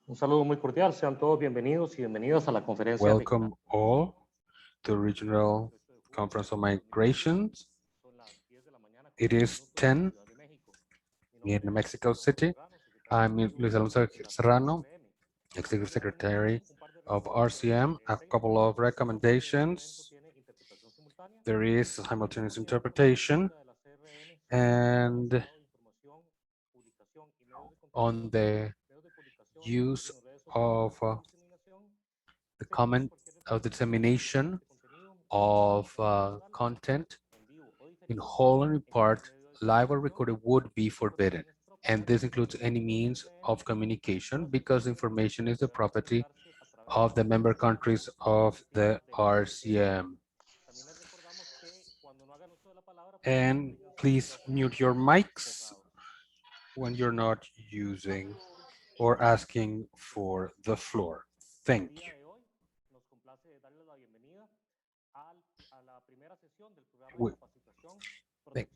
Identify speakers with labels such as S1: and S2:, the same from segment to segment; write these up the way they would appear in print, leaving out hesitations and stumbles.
S1: Un saludo muy cordial, sean todos bienvenidos y bienvenidas a la conferencia regional.
S2: Welcome all to Regional Conference on Migrations. It is 10 in Mexico City. I'm Luis Alonso Serrano, Executive Secretary of RCM. A couple of recommendations. There is simultaneous interpretation, and on the use of the comment of the dissemination of content in whole or in part, live or recorded, would be forbidden. And this includes any means of communication because information is the property of the member countries of the RCM. And please mute your mics when you're not using or asking for the floor. Thank you.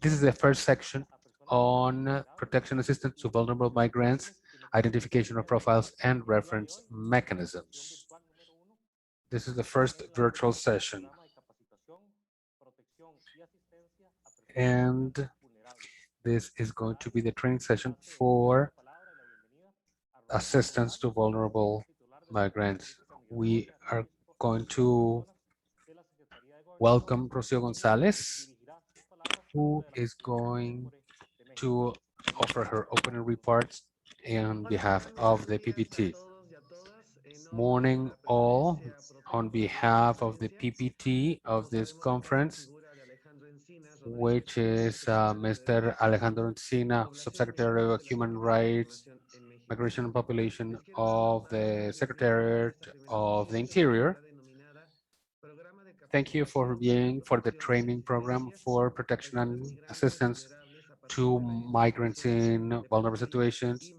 S2: This is the first section on protection assistance to vulnerable migrants, identification of profiles, and reference mechanisms. This is the first virtual session. And this is going to be the training session for assistance to vulnerable migrants. We are going to welcome Rocio Gonzalez, who is going to offer her opening reports on behalf of the PPT. Morning all, on behalf of the PPT of this conference, which is Mr. Alejandro Encina, Subsecretary of Human Rights, Migration and Population of the Secretariat of the Interior. Thank you for being for the training program for protection and assistance to migrants in vulnerable situations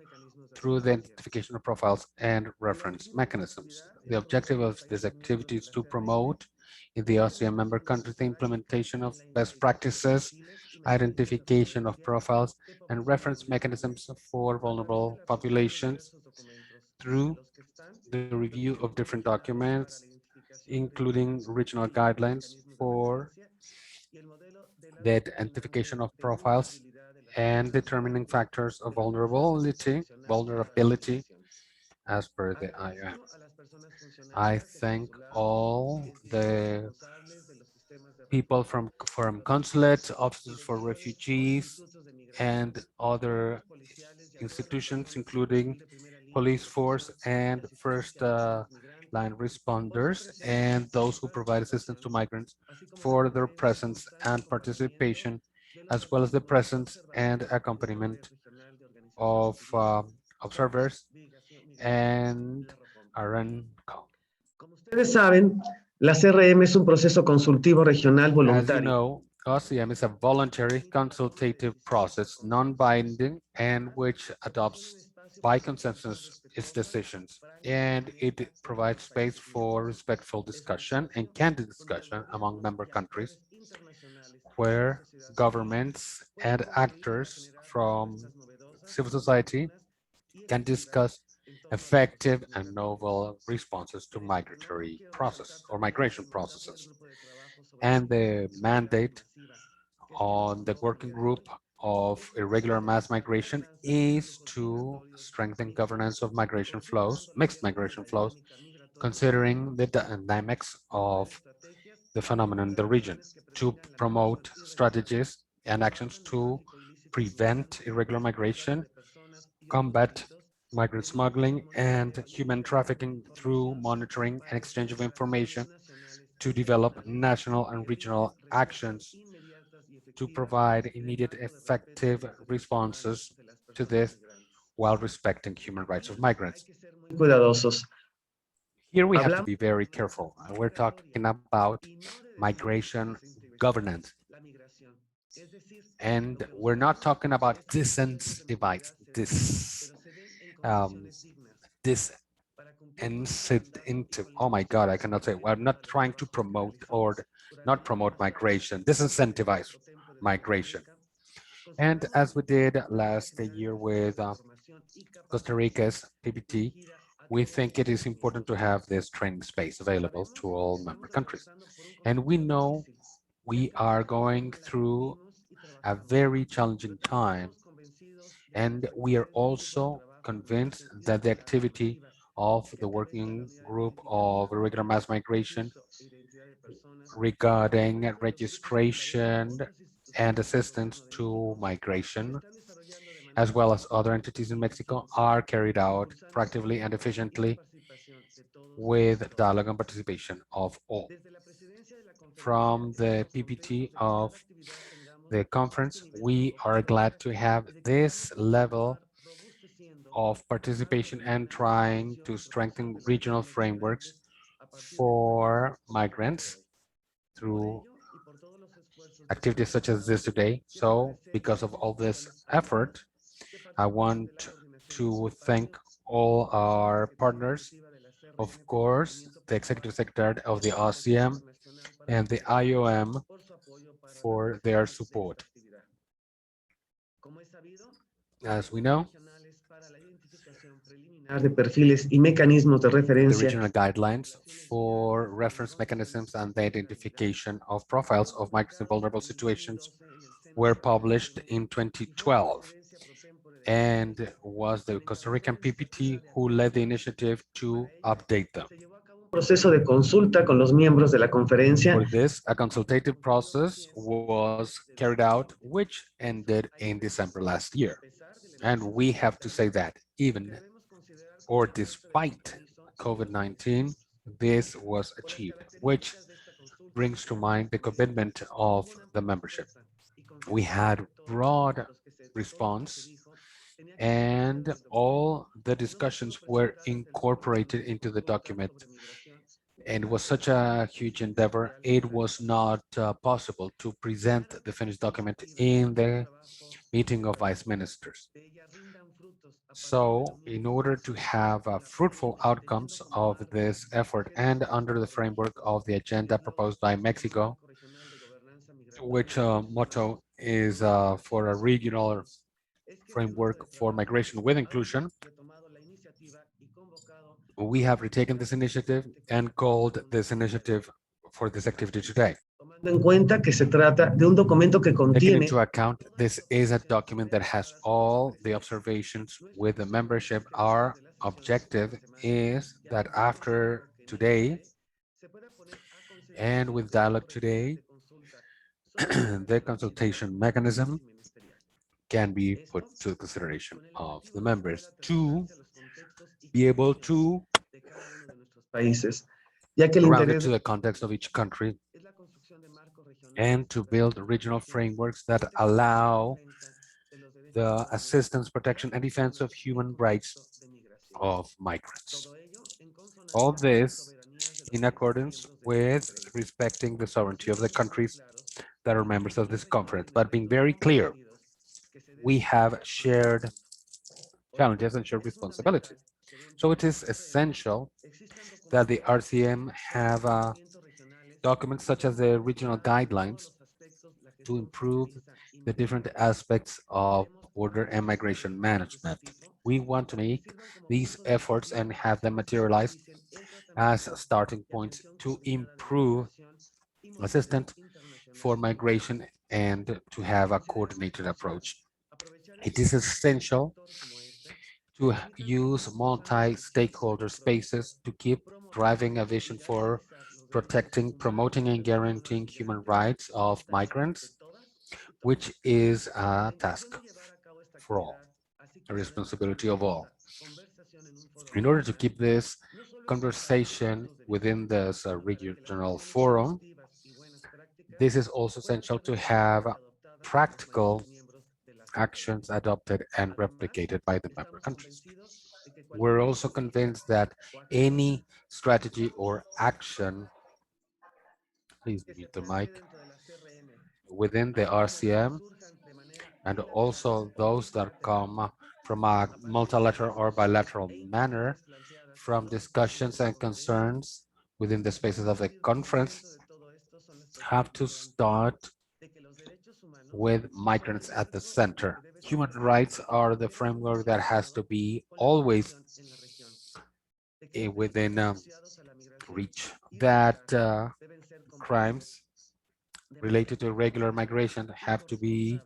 S2: through the identification of profiles and reference mechanisms. The objective of this activity is to promote in the ASEAN member countries the implementation of best practices, identification of profiles, and reference mechanisms for vulnerable populations through the review of different documents, including regional guidelines for the identification of profiles and determining factors of vulnerability as per the IOM. I thank all the people from consulates, offices for refugees, and other institutions, including police force and first line responders, and those who provide assistance to migrants for their presence and participation, as well as the presence and accompaniment of observers and RNCO.
S3: Ustedes saben, la CRM es un proceso consultivo regional
S2: As you
S3: voluntario.
S2: know, OCM is a voluntary consultative process, non-binding, and which adopts by consensus its decisions. And it provides space for respectful discussion and candid discussion among member countries, where governments and actors from civil society can discuss effective and novel responses to migratory process or migration processes. And the mandate on the working group of irregular mass migration is to strengthen governance of migration flows, mixed migration flows, considering the dynamics of the phenomenon in the region, to promote strategies and actions to prevent irregular migration, combat migrant smuggling and human trafficking through monitoring and exchange of information, to develop national and regional actions to provide immediate effective responses to this while respecting human rights of migrants.
S3: Cuidadosos.
S2: Here we have to be very careful. We're talking about migration governance. And we're not talking about disincentivize, um, disincentive. Oh my God, I cannot say. I'm not trying to promote or not promote migration, disincentivize migration. And as we did last year with Costa Rica's PPT, we think it is important to have this training space available to all member countries. And we know we are going through a very challenging time, and we are also convinced that the activity of the working group of irregular mass migration regarding registration and assistance to migration, as well as other entities in Mexico, are carried out proactively and efficiently with dialogue and participation of all. From the PPT of the conference, we are glad to have this level of participation and trying to strengthen regional frameworks for migrants through activities such as this today. So because of all this effort, I want to thank all our partners, of course, the Executive Secretary of the RCM and the IOM for their support. As we know,
S3: de perfiles y mecanismos de
S2: the
S3: referencia
S2: regional guidelines for reference mechanisms and the identification of profiles of migrants in vulnerable situations were published in 2012 and was the Costa Rican PPT who led the initiative to update them.
S3: proceso de consulta con los miembros de la conferencia.
S2: For this, a consultative process was carried out, which ended in December last year. And we have to say that even or despite COVID-19, this was achieved, which brings to mind the commitment of the membership. We had broad response and all the discussions were incorporated into the document. And it was such a huge endeavor, it was not possible to present the finished document in the meeting of vice ministers. So in order to have fruitful outcomes of this effort and under the framework of the agenda proposed by Mexico, which motto is for a regional framework for migration with inclusion, we have retaken this initiative and called this initiative for this activity today.
S3: Tomando en cuenta que se trata de un documento que
S2: Taking
S3: contiene
S2: into account, this is a document that has all the observations with the membership. Our objective is that after today and with dialogue today, the consultation mechanism can be put to the consideration of the members to be able to
S3: países, ya que el
S2: ground it
S3: interés
S2: to the context of each country and to build regional frameworks that allow the assistance, protection, and defense of human rights of migrants. All this in accordance with respecting the sovereignty of the countries that are members of this conference, but being very clear, we have shared challenges and shared responsibilities. So it is essential that the RCM have documents such as the regional guidelines to improve the different aspects of border and migration management. We want to make these efforts and have them materialize as starting points to improve assistance for migration and to have a coordinated approach. It is essential to use multi-stakeholder spaces to keep driving a vision for protecting, promoting, and guaranteeing human rights of migrants, which is a task for all, a responsibility of all. In order to keep this conversation within this regional forum, this is also essential to have practical actions adopted and replicated by the member countries. We're also convinced that any strategy or action, please mute the mic, within the RCM, and also those that come from a multilateral or bilateral manner from discussions and concerns within the spaces of the conference have to start with migrants at the center. Human rights are the framework that has to be always within reach. That crimes related to irregular migration have to be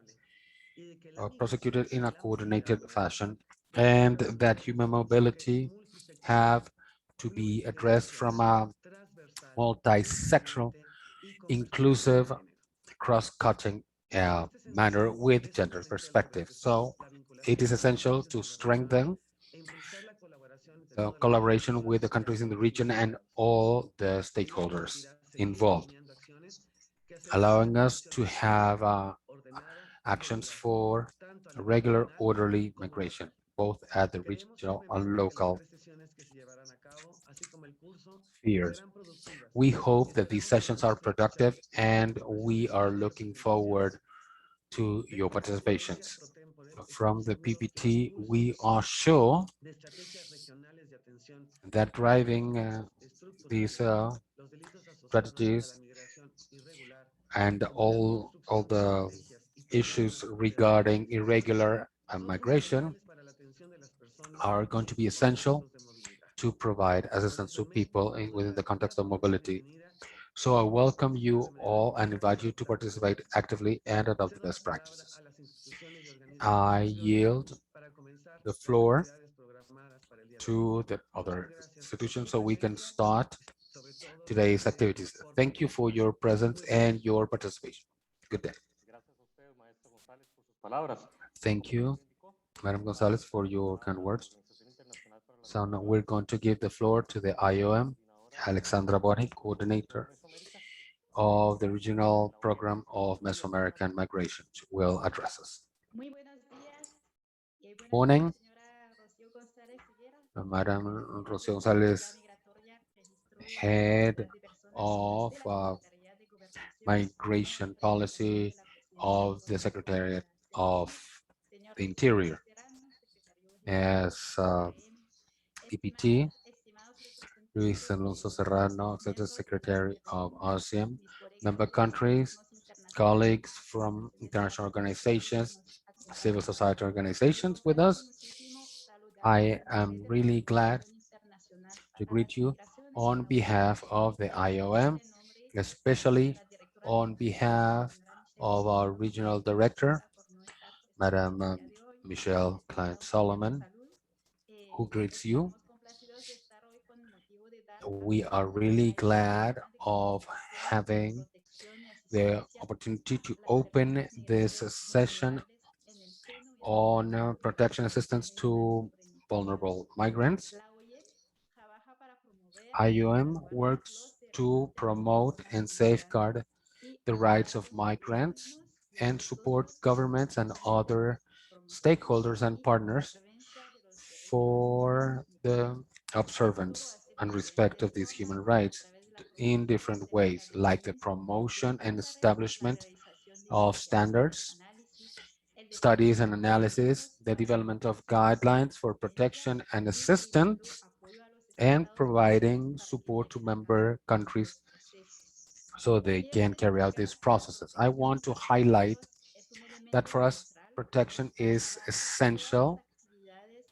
S2: prosecuted in a coordinated fashion, and that human mobility have to be addressed from a multi-sectoral, inclusive, cross-cutting manner with gender perspective. So it is essential to strengthen the collaboration with the countries in the region and all the stakeholders involved, allowing us to have actions for regular orderly migration, both at the regional and local spheres. We hope that these sessions are productive and we are looking forward to your participations. From the PPT, we are sure that driving these strategies and all the issues regarding irregular migration are going to be essential to provide assistance to people within the context of mobility. So I welcome you all and invite you to participate actively and adopt the best practices. I yield the floor to the other institutions so we can start today's activities. Thank you for your presence and your participation. Good day. Thank you, Madam Gonzalez, for your kind words. So now we're going to give the floor to the IOM, Alexandra Borja, coordinator of the regional program of Mesoamerican migration, will address us.
S4: Muy buenos días. Buenos días,
S2: Morning,
S4: señora Rocío González Figuera,
S2: Madam
S4: directora
S2: Rocío
S4: de Política
S2: González,
S4: Migratoria, Registro y
S2: head
S4: Movilidad de Personas
S2: of
S4: de la Secretaría de Gobernación y
S2: migration
S4: Administración de
S2: policy
S4: la Presidencia
S2: of
S4: del
S2: the
S4: Gobierno
S2: Secretariat of
S4: Salvadoreño, señor
S2: the
S4: José
S2: Interior.
S4: Luis Terrano, secretario general
S2: As
S4: de la OIM,
S2: PPT,
S4: estimados
S2: Luis
S4: representantes
S2: Alonso
S4: de
S2: Serrano,
S4: los
S2: Executive
S4: miembros de la
S2: Secretary of
S4: OIM,
S2: ASEAN,
S4: mis
S2: member
S4: colegas de los
S2: countries,
S4: organismos internacionales,
S2: colleagues from
S4: excelentías,
S2: international
S4: personas que
S2: organizations,
S4: nos
S2: civil
S4: acompañan.
S2: society
S4: Me
S2: organizations with
S4: complace
S2: us.
S4: muchísimo saludarlos
S2: I
S4: a través
S2: am
S4: de la
S2: really glad
S4: Organización Internacional
S2: to
S4: para
S2: greet
S4: las
S2: you
S4: Migraciones,
S2: on
S4: la OIM,
S2: behalf of the
S4: en especial
S2: IOM,
S4: en nombre de
S2: especially
S4: la directora
S2: on
S4: regional, la
S2: behalf
S4: señora Michelle
S2: of our
S4: Solomon,
S2: regional
S4: quien nos
S2: director,
S4: disculpa por no estar presente
S2: Madam
S4: el día de hoy, el
S2: Michelle
S4: estimado
S2: Client
S4: jefe de
S2: Solomon,
S4: salud.
S2: who greets you.
S4: Estamos complacidos de estar hoy con motivo de dar a
S2: We are
S4: conocer la
S2: really
S4: Ley
S2: glad
S4: Nacional de
S2: of
S4: Comunicación,
S2: having
S4: Protección y
S2: the
S4: Asistencia
S2: opportunity
S4: a
S2: to
S4: las
S2: open
S4: personas
S2: this
S4: migrantes
S2: session
S4: vulnerables en el seno y a través
S2: on
S4: de los
S2: protection
S4: derechos
S2: assistance
S4: humanos
S2: to
S4: por
S2: vulnerable
S4: iniciativas.
S2: migrants.
S4: La OIM trabaja para promover y
S2: IOM
S4: salvaguardar
S2: works
S4: los derechos
S2: to
S4: de las
S2: promote
S4: personas
S2: and
S4: migrantes
S2: safeguard
S4: y
S2: the rights
S4: apoyar
S2: of
S4: los
S2: migrants
S4: organismos y
S2: and support
S4: actores
S2: governments and
S4: responsables
S2: other
S4: de la promoción
S2: stakeholders and
S4: y
S2: partners
S4: observancia de los derechos de
S2: for
S4: los
S2: the
S4: migrantes. Procuro
S2: observance
S4: hacer
S2: and
S4: de
S2: respect
S4: diferentes
S2: of these
S4: formas
S2: human
S4: a
S2: rights
S4: través de la
S2: in
S4: promoción,
S2: different ways, like the
S4: estandardización de
S2: promotion and
S4: estándares, la
S2: establishment
S4: realización de
S2: of
S4: investigaciones,
S2: standards,
S4: análisis, el
S2: studies
S4: desarrollo
S2: and
S4: de
S2: analysis,
S4: protocolos
S2: the
S4: para la
S2: development of
S4: protección
S2: guidelines for
S4: de ellas
S2: protection and
S4: y brindando
S2: assistance,
S4: apoyo a los
S2: and
S4: estados miembros
S2: providing
S4: para que
S2: support to
S4: lleven a cabo
S2: member countries
S4: estos procesos.
S2: so they
S4: Quiero
S2: can carry out
S4: destacar
S2: these
S4: que la
S2: processes. I
S4: protección
S2: want
S4: de
S2: to
S4: los
S2: highlight
S4: derechos es un
S2: that
S4: elemento
S2: for us,
S4: central
S2: protection is
S4: para todas las
S2: essential
S4: actividades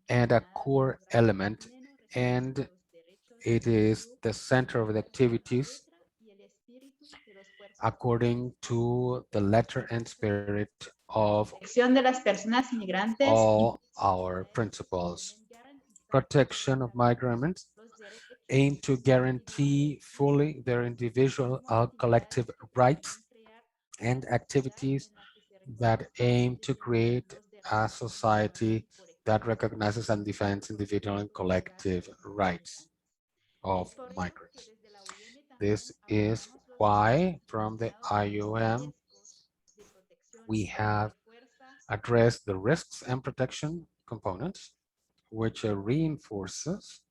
S2: and a
S4: encaminadas a
S2: core
S4: lograr el
S2: element,
S4: pleno respeto de
S2: and
S4: los derechos
S2: it
S4: en
S2: is
S4: virtud
S2: the
S4: de
S2: center
S4: la
S2: of the
S4: la
S2: activities
S4: letra y el espíritu de los cuerpos
S2: according
S4: convencionales
S2: to the letter and spirit
S4: la
S2: of
S4: protección de las personas inmigrantes y
S2: all
S4: sus
S2: our
S4: familiares
S2: principles.
S4: pretenden garantizar
S2: Protection of
S4: fundamentalmente
S2: migrants
S4: los derechos,
S2: aim to
S4: actividades
S2: guarantee
S4: y
S2: fully their
S4: servicios, así
S2: individual
S4: como actividades
S2: collective
S4: que
S2: rights
S4: pretenden crear una
S2: and
S4: sociedad
S2: activities
S4: en la que se
S2: that
S4: reconozcan y
S2: aim to
S4: defiendan
S2: create
S4: los
S2: a
S4: derechos individuales
S2: society
S4: y
S2: that
S4: colectivos
S2: recognizes and
S4: de
S2: defends
S4: los
S2: individual and
S4: sujetos
S2: collective
S4: migrantes y
S2: rights
S4: migrantes. Es
S2: of
S4: por ello que
S2: migrants.
S4: desde la OIM
S2: This
S4: también
S2: is
S4: apoyamos los
S2: why,
S4: esfuerzos
S2: from the
S4: destinados a los
S2: IOM,
S4: riesgos de protección,
S2: we
S4: lo que
S2: have
S4: refuerza,
S2: addressed the risks and protection components, which reinforces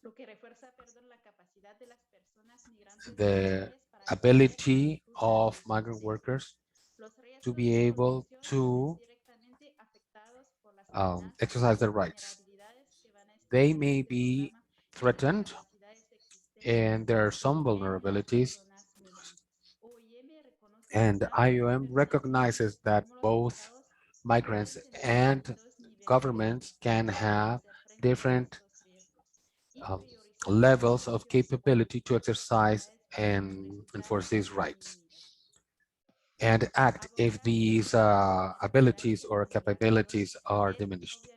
S4: perdón, la capacidad de las personas migrantes
S2: the
S4: vulnerables para defender y
S2: ability
S4: disfrutar de
S2: of
S4: sus
S2: migrant
S4: derechos.
S2: workers
S4: Los
S2: to
S4: riesgos
S2: be
S4: de
S2: able
S4: protección se ven
S2: to
S4: directamente afectados por las amenazas
S2: exercise
S4: y
S2: their rights.
S4: vulnerabilidades que van a
S2: They
S4: establecer
S2: may
S4: este
S2: be
S4: programa en las
S2: threatened,
S4: capacidades existentes
S2: and there are some
S4: en las
S2: vulnerabilities,
S4: personas migrantes. OIM reconoce que
S2: and
S4: tanto las
S2: IOM
S4: personas
S2: recognizes
S4: migrantes
S2: that
S4: como los
S2: both
S4: estados pueden
S2: migrants
S4: tener
S2: and
S4: distintos niveles de
S2: governments can
S4: preparación para
S2: have
S4: hacer frente a
S2: different
S4: estos riesgos.
S2: um, levels of capability to exercise and enforce these rights and act if these abilities or capabilities are diminished.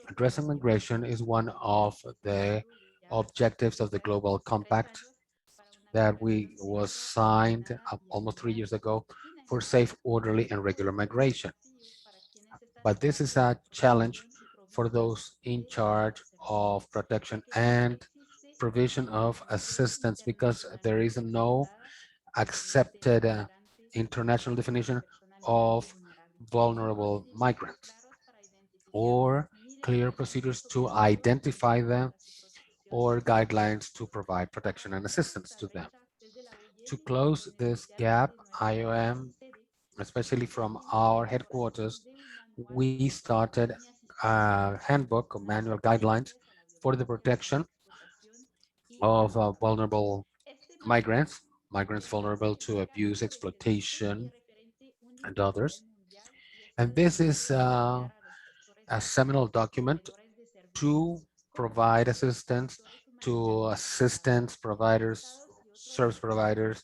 S2: Addressing migration is one of the objectives of the Global Compact that we was signed almost 3 years ago for safe, orderly, and regular migration. But this is a challenge for those in charge of protection and provision of assistance because there is no accepted international definition of vulnerable migrants or clear procedures to identify them or guidelines to provide protection and assistance to them. To close this gap, IOM, especially from our headquarters, we started a handbook or manual guidelines for the protection of vulnerable migrants, migrants vulnerable to abuse, exploitation, and others. And this is a seminal document to provide assistance to assistance providers, service providers,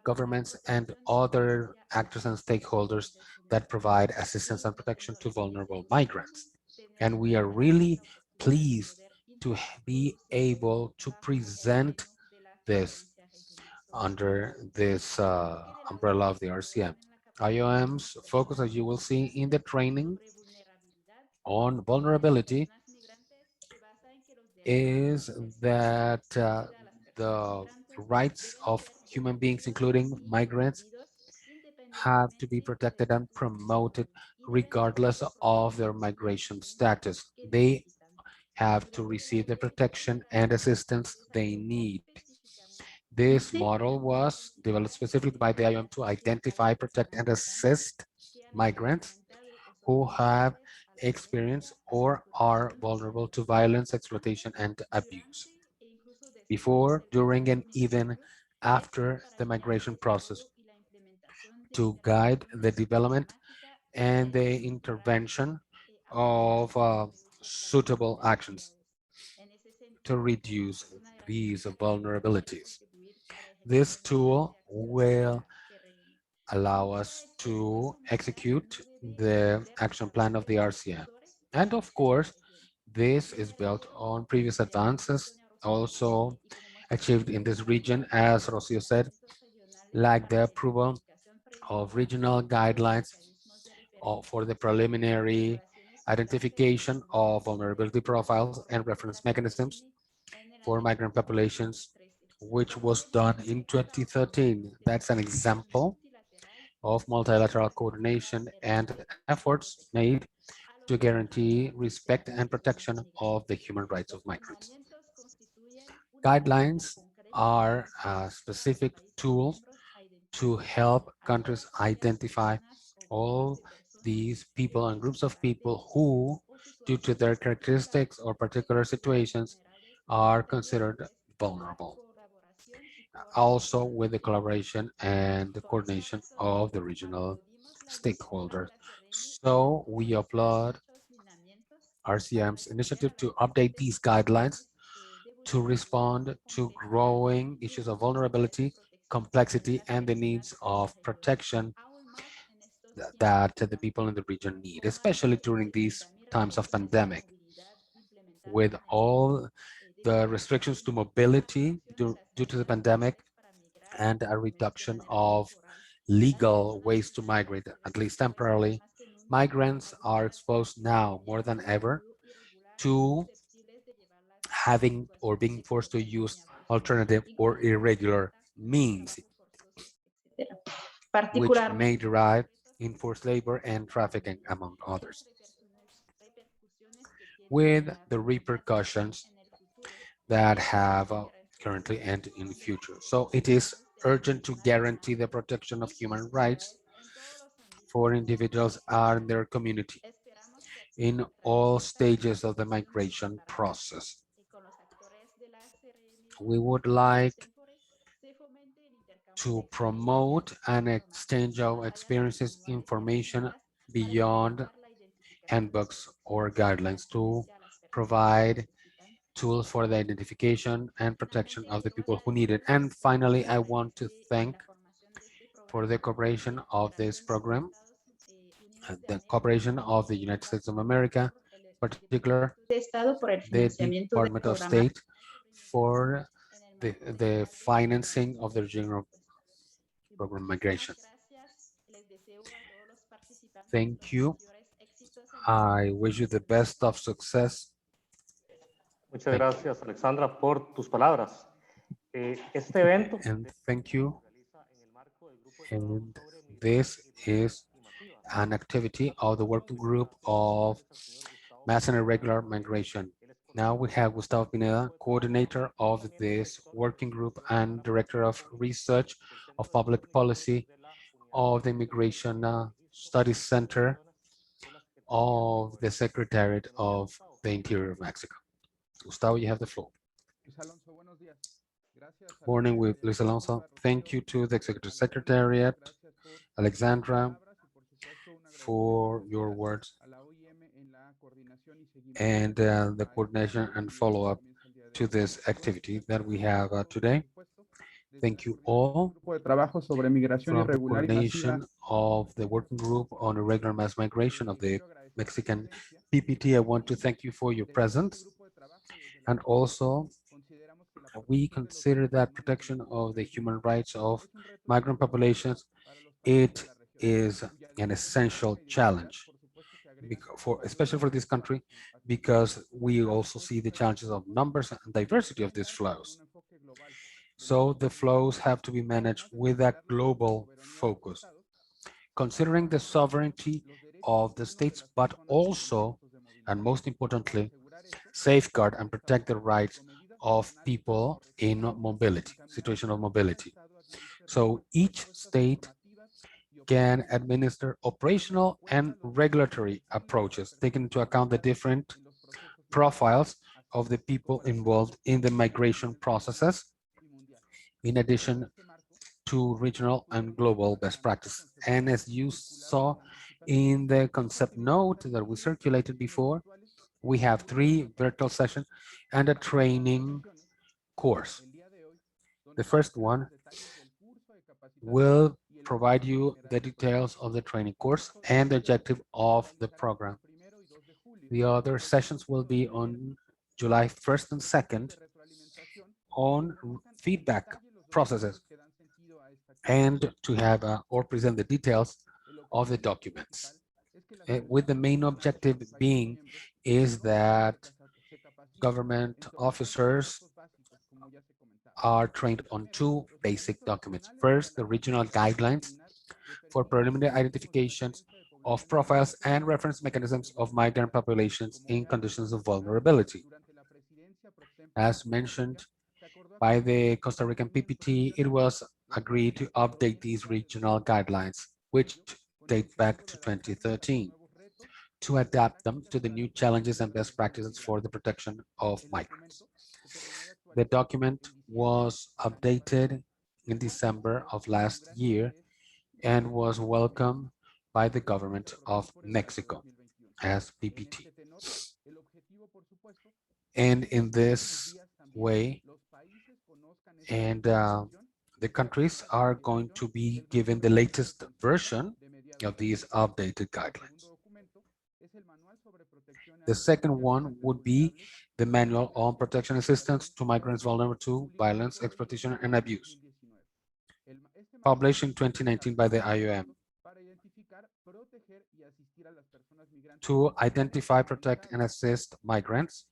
S2: governments, and other actors and stakeholders that provide assistance and protection to vulnerable migrants. And we are really pleased to be able to present this under this umbrella of the RCM. IOM's focus, as you will see in the training on vulnerability, is that the rights of human beings, including migrants, have to be protected and promoted regardless of their migration status. They have to receive the protection and assistance they need. This model was developed specifically by the IOM to identify, protect, and assist migrants who have experienced or are vulnerable to violence, exploitation, and abuse before, during, and even after the migration process to guide the development and the intervention of suitable actions to reduce these vulnerabilities. This tool will allow us to execute the action plan of the RCM. And of course, this is built on previous advances also achieved in this region, as Rocio said, like the approval of regional guidelines for the preliminary identification of vulnerability profiles and reference mechanisms for migrant populations, which was done in 2013. That's an example of multilateral coordination and efforts made to guarantee respect and protection of the human rights of migrants. Guidelines are specific tools to help countries identify all these people and groups of people who, due to their characteristics or particular situations, are considered vulnerable. Also with the collaboration and the coordination of the regional stakeholders. So we applaud RCM's initiative to update these guidelines to respond to growing issues of vulnerability, complexity, and the needs of protection that the people in the region need, especially during these times of pandemic, with all the restrictions to mobility due to the pandemic and a reduction of legal ways to migrate, at least temporarily. Migrants are exposed now more than ever to having or being forced to use alternative or irregular means, which may derive in forced labor and trafficking, among others, with the repercussions that have currently and in the future. So it is urgent to guarantee the protection of human rights for individuals and their community in all stages of the migration process. We would like to promote an exchange of experiences, information beyond handbooks or guidelines to provide tools for the identification and protection of the people who need it. And finally, I want to thank for the cooperation of this program, the cooperation of the United States of America, particular
S5: de Estado por el
S2: the
S5: financiamiento del
S2: Department of
S5: programa.
S2: State for the financing of the general program migration. Thank you. I wish you the best of success.
S1: Muchas
S2: Thank you.
S1: gracias, Alexandra, por tus palabras. Este evento
S2: And thank you.
S1: se realiza en el marco del grupo de trabajo
S2: And
S1: sobre migración
S2: this
S1: y
S2: is
S1: estimativas.
S2: an activity of the working group of mass and irregular migration. Now we have Gustavo Pineda, coordinator of this working group and director of research of public policy of the Immigration Studies Center of the Secretariat of the Interior of Mexico. Gustavo, you have the floor. Morning with Luis Alonso. Thank you to the Executive Secretariat, Alexandra, for your words and the coordination and follow-up to this activity that we have today. Thank you all from the coordination of the working group on irregular mass migration of the Mexican PPT. I want to thank you for your presence. And also, we consider that protection of the human rights of migrant populations, it is an essential challenge, especially for this country, because we also see the challenges of numbers and diversity of these flows. So the flows have to be managed with a global focus, considering the sovereignty of the states, but also, and most importantly, safeguard and protect the rights of people in mobility, situation of mobility. So each state can administer operational and regulatory approaches, taking into account the different profiles of the people involved in the migration processes, in addition to regional and global best practice. And as you saw in the concept note that we circulated before, we have 3 virtual sessions and a training course. The first one will provide you the details of the training course and the objective of the program. The other sessions will be on July 1st and 2nd on feedback processes and to have or present the details of the documents. With the main objective being is that government officers are trained on 2 basic documents. First, the regional guidelines for preliminary identifications of profiles and reference mechanisms of migrant populations in conditions of vulnerability. As mentioned by the Costa Rican PPT, it was agreed to update these regional guidelines, which date back to 2013, to adapt them to the new challenges and best practices for the protection of migrants. The document was updated in December of last year and was welcomed by the government of Mexico as PPT. And in this way, and the countries are going to be given the latest version of these updated guidelines. The second one would be the Manual on Protection Assistance to Migrants Vulnerable to Violence, Exploitation, and Abuse, published in 2019 by the IOM, to identify, protect, and assist migrants,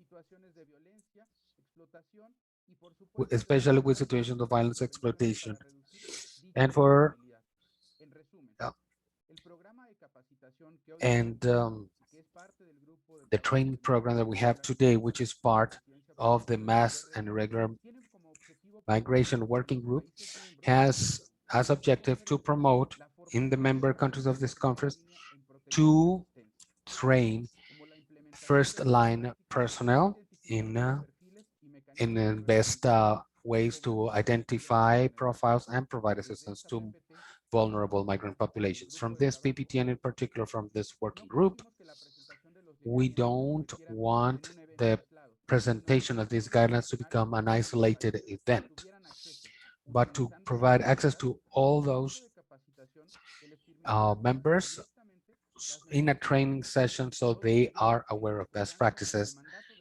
S2: especially with situations of violence, exploitation, and for the training program that we have today, which is part of the mass and irregular migration working group, has as objective to promote in the member countries of this conference to train first line personnel in the best ways to identify profiles and provide assistance to vulnerable migrant populations. From this PPT and in particular from this working group, we don't want the presentation of these guidelines to become an isolated event, but to provide access to all those members in a training session so they are aware of best practices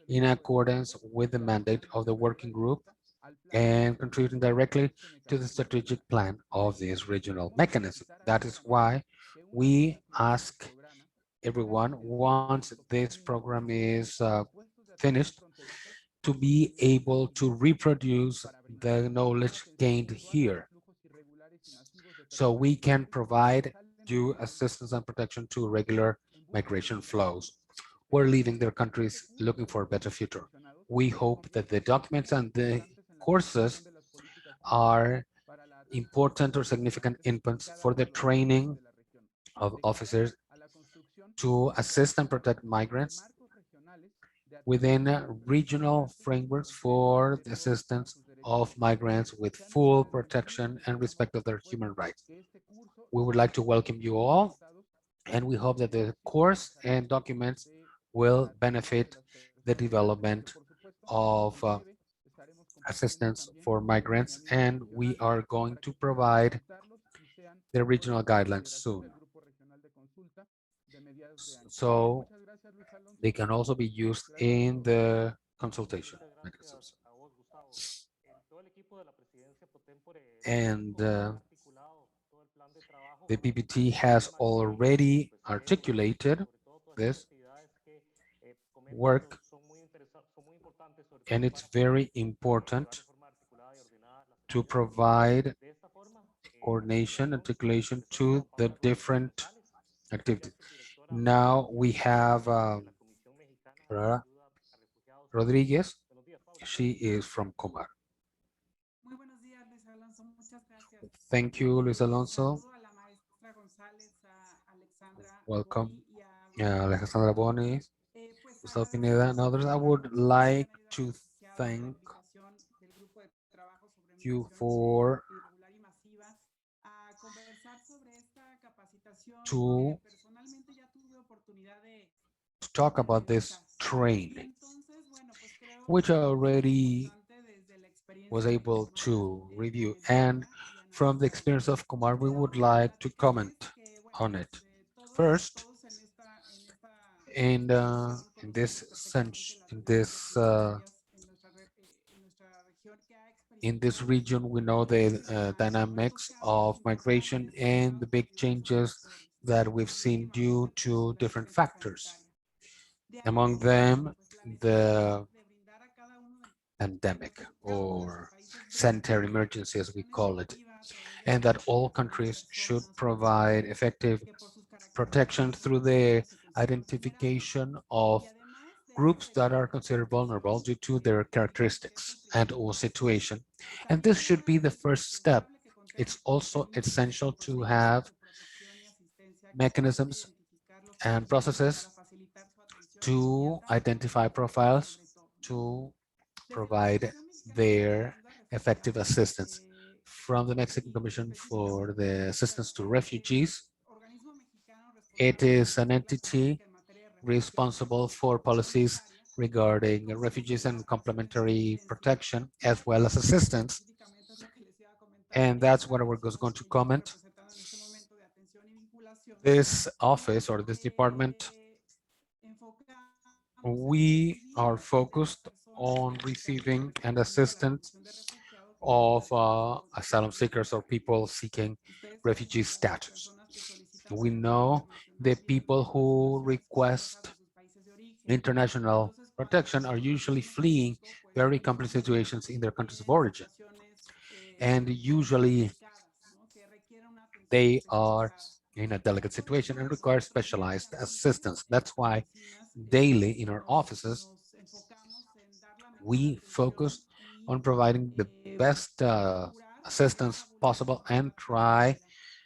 S2: in accordance with the mandate of the working group and contributing directly to the strategic plan of this regional mechanism. That is why we ask everyone, once this program is finished, to be able to reproduce the knowledge gained here so we can provide due assistance and protection to regular migration flows who are leaving their countries looking for a better future. We hope that the documents and the courses are important or significant inputs for the training of officers to assist and protect migrants within regional frameworks for the assistance of migrants with full protection and respect of their human rights. We would like to welcome you all, and we hope that the course and documents will benefit the development of assistance for migrants, and we are going to provide the regional guidelines soon. So they can also be used in the consultation mechanisms. And the PPT has already articulated this work, and it's very important to provide coordination, articulation to the different activities. Now we have Rodriguez. She is from Comar.
S5: Muy buenos días, Luis Alonso. Muchas gracias.
S2: Thank you, Luis Alonso.
S5: Saludo a la maestra González, a Alexandra
S2: Welcome,
S5: Boni y a
S2: Alejandra Boni,
S5: pues
S2: Gustavo
S5: agradecer
S2: Pineda, and others. I would like to thank
S5: del grupo de trabajo sobre
S2: you
S5: migración
S2: for
S5: irregular y masiva a conversar sobre esta capacitación
S2: to
S5: que personalmente ya tuve oportunidad de
S2: talk about this
S5: realizar. Y
S2: training,
S5: entonces, bueno, pues creo
S2: which I
S5: que es
S2: already
S5: importante desde la
S2: was
S5: experiencia de
S2: able
S5: Comar
S2: to review. And
S5: desarrollarla y
S2: from the
S5: analizarla.
S2: experience of Kumar, we
S5: Pero
S2: would
S5: la
S2: like to
S5: verdad
S2: comment
S5: es que, bueno,
S2: on
S5: pues
S2: it.
S5: todos
S2: First,
S5: en esta
S2: in
S5: sesión
S2: this
S5: conocemos perfectamente
S2: in
S5: las
S2: this
S5: necesarias en nuestra región que ha
S2: in this
S5: experimentado
S2: region, we know the dynamics
S5: retos que ha habido
S2: of migration
S5: importantes
S2: and the
S5: derivados
S2: big
S5: de diversos
S2: changes
S5: factores,
S2: that we've seen due
S5: problemáticas
S2: to
S5: como la
S2: different
S5: emergencia
S2: factors.
S5: sanitaria. De
S2: Among
S5: ahí, bueno,
S2: them,
S5: pues la necesidad
S2: the
S5: de brindar a cada uno de
S2: pandemic,
S5: los
S2: or
S5: países
S2: sanitary
S5: miembros
S2: emergency as we
S5: protección
S2: call it,
S5: efectiva a través de
S2: and
S5: la
S2: that all
S5: identificación de
S2: countries should
S5: personas o
S2: provide
S5: instituciones
S2: effective
S5: que por sus
S2: protection
S5: características son
S2: through the
S5: consideradas y considerados vulnerables.
S2: identification of
S5: Y además de haber
S2: groups that are
S5: realizado esta
S2: considered vulnerable
S5: reflexión,
S2: due to their
S5: creemos que es el
S2: characteristics and
S5: primer
S2: or
S5: paso
S2: situation. And this
S5: sabiendo
S2: should be the first step.
S5: indispensable que contar
S2: It's
S5: con
S2: also
S5: mecanismos y
S2: essential to
S5: procedimientos
S2: have
S5: de protección y asistencia que permitan
S2: mechanisms
S5: identificar los
S2: and
S5: perfiles para
S2: processes
S5: facilitar su atención
S2: to
S5: inmediata
S2: identify
S5: y rápida
S2: profiles
S5: sobre todo.
S2: to
S5: Desde la
S2: provide
S5: Comisión Mexicana para la
S2: their
S5: Ayuda a
S2: effective
S5: Refugiados
S2: assistance. From the Mexican
S5: y
S2: Commission for
S5: específicamente
S2: the Assistance to Refugees,
S5: organismo mexicano
S2: it
S5: responsable de
S2: is an
S5: establecer la
S2: entity
S5: política en materia de refugiados
S2: responsible
S5: y
S2: for policies
S5: complementaria,
S2: regarding
S5: considero que
S2: refugees and
S5: la operación es
S2: complementary
S5: esencial
S2: protection as well as assistance.
S5: específicamente es lo que les iba a comentar.
S2: And that's
S5: Esta
S2: what we're
S5: función
S2: going to
S5: que yo estoy
S2: comment.
S5: representando en este momento de atención y vinculación,
S2: This office
S5: nos
S2: or this department,
S5: enfocamos en
S2: we
S5: recibir y
S2: are
S5: atender a
S2: focused
S5: personas
S2: on
S5: beneficiarias
S2: receiving
S5: del
S2: and
S5: mecanismo de la
S2: assistance
S5: condición de refugiado que
S2: of
S5: implementa Estados
S2: asylum
S5: miembros de
S2: seekers
S5: la
S2: or
S5: región.
S2: people seeking
S5: Ustedes saben
S2: refugee
S5: que las
S2: status.
S5: personas que solicitan
S2: We
S5: protección
S2: know the
S5: internacional vienen
S2: people
S5: huyendo de
S2: who
S5: situaciones complejas
S2: request
S5: de sus países de origen.
S2: international
S5: Entonces, cuando
S2: protection are
S5: nuestro
S2: usually
S5: organismo
S2: fleeing
S5: jurídico pues
S2: very complex
S5: interviene
S2: situations in their countries of
S5: en
S2: origin.
S5: situaciones
S2: And usually
S5: delicadas, ¿no? Que requieren una atención
S2: they are
S5: especializada.
S2: in a delicate
S5: Entonces,
S2: situation and
S5: bueno,
S2: require
S5: nuestro
S2: specialized
S5: diariamente
S2: assistance.
S5: en
S2: That's
S5: las
S2: why
S5: oficinas
S2: daily in our offices,
S5: nos enfocamos en dar la mejor
S2: we
S5: atención
S2: focus
S5: y
S2: on providing the best
S5: procurar atender
S2: assistance
S5: la
S2: possible and
S5: vulnerabilidad.
S2: try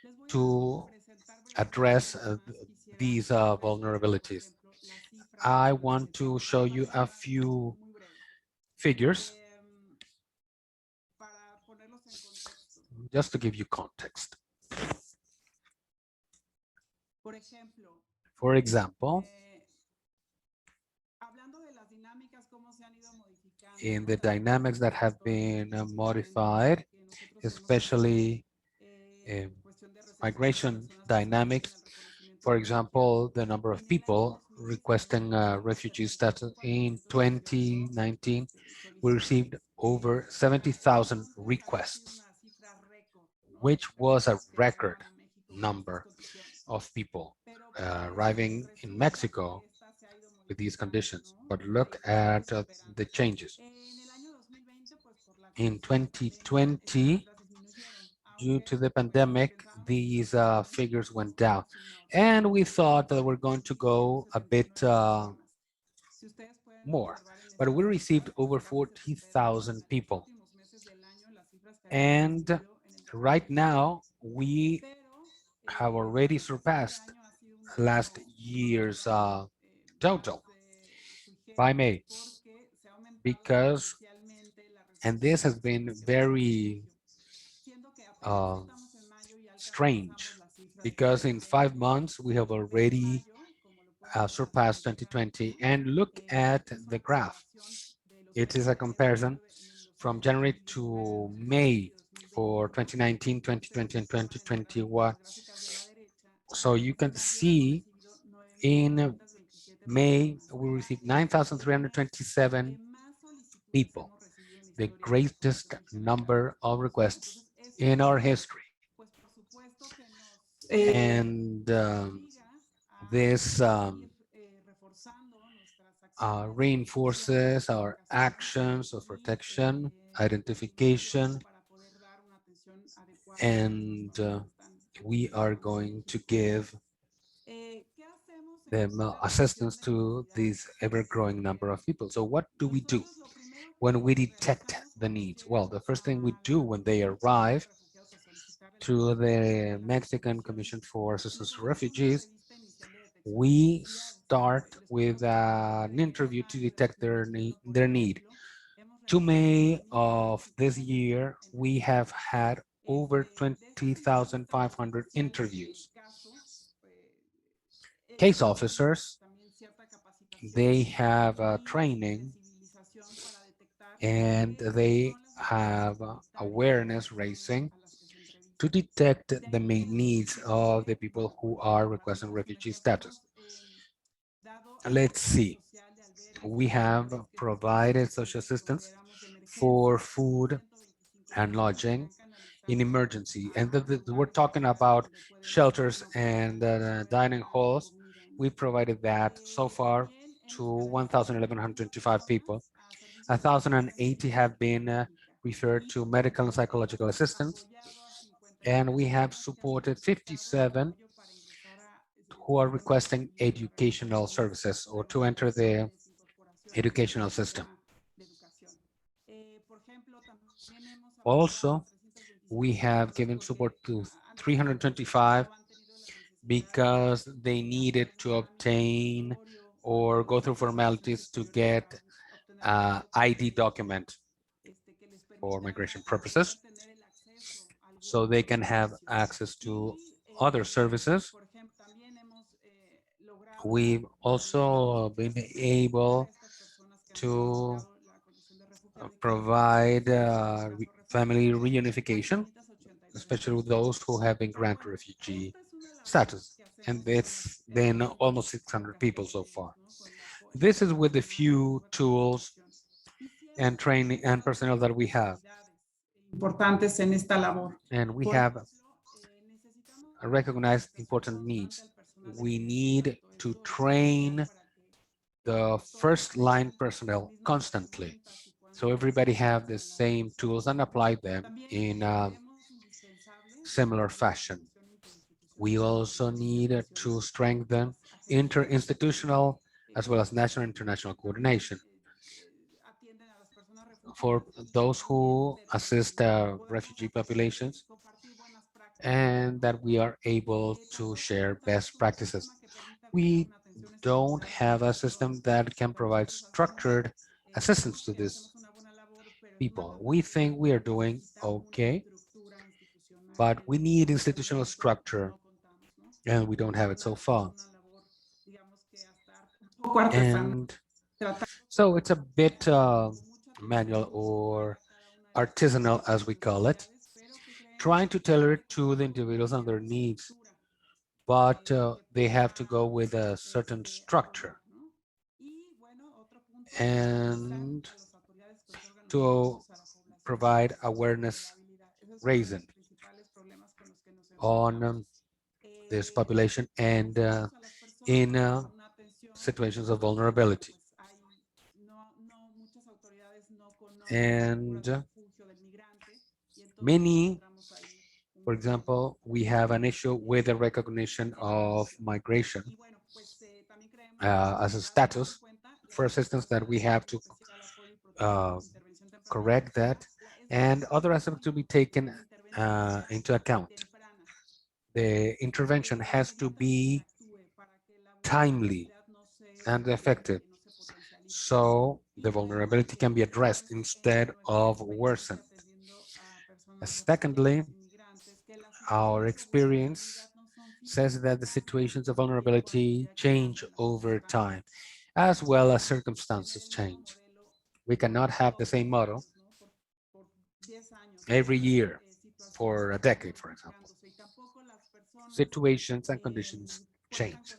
S5: Les voy a
S2: to
S5: presentar brevemente
S2: address
S5: nada más. Quisiera
S2: these
S5: mostrarles, por
S2: vulnerabilities.
S5: ejemplo, las cifras
S2: I
S5: que
S2: want to
S5: presentamos
S2: show you a
S5: para ser
S2: few
S5: muy breve.
S2: figures
S5: Para ponerlos en contexto.
S2: just to give you context.
S5: Por ejemplo,
S2: For example,
S5: hablando de las dinámicas, cómo se han ido
S2: in the dynamics that have been modified, especially migration dynamics. For example, the number of people requesting refugee status in 2019, we received over 70,000 requests, which was a record number of people arriving in Mexico with these conditions. But look at the changes. In 2020, due to the pandemic, these figures went down. And we thought that we're going to go a bit more, but we received over 40,000 people. And right now, we have already surpassed last year's total by May, because, and this has been very uh, strange, because in 5 months we have already surpassed 2020. And look at the graph. It is a comparison from January to May for 2019, 2020, and 2021. So you can see in May, we received 9,327 people, the greatest number of requests in our history. And this reinforces our actions of protection, identification, and we are going to give them assistance to this ever-growing number of people. So what do we do when we detect the needs? Well, the first thing we do when they arrive to the Mexican Commission for Assistance to Refugees, we start with an interview to detect their need. To May of this year, we have had over 20,500 interviews. Case officers, they have training, and they have awareness raising to detect the main needs of the people who are requesting refugee status. Let's see. We have provided social assistance for food and lodging in emergency. And we're talking about shelters and dining halls. We provided that so far to 1,125 people. 1,080 have been referred to medical and psychological assistance. And we have supported 57 who are requesting educational services or to enter the educational system. Also, we have given support to 325 because they needed to obtain or go through formalities to get ID document for migration purposes, so they can have access to other services. We've also been able to provide family reunification, especially with those who have been granted refugee status. And it's been almost 600 people so far. This is with the few tools and training and personnel that we have.
S5: Importantes en esta labor.
S2: And we have recognized important needs. We need to train the first line personnel constantly, so everybody have the same tools and apply them in a similar fashion. We also need to strengthen interinstitutional as well as national and international coordination for those who assist refugee populations, and that we are able to share best practices. We don't have a system that can provide structured assistance to these people. We think we are doing okay, but we need institutional structure, and we don't have it so far. And so it's a bit manual or artisanal, as we call it, trying to tailor it to the individuals and their needs, but they have to go with a certain structure and to provide awareness raising on this population and in situations of vulnerability. And many, for example, we have an issue with the recognition of migration as a status for assistance that we have to uh, correct that, and other aspects to be taken into account. The intervention has to be timely and effective, so the vulnerability can be addressed instead of worsened. Secondly, our experience says that the situations of vulnerability change over time, as well as circumstances change. We cannot have the same model every year for a decade, for example. Situations and conditions change.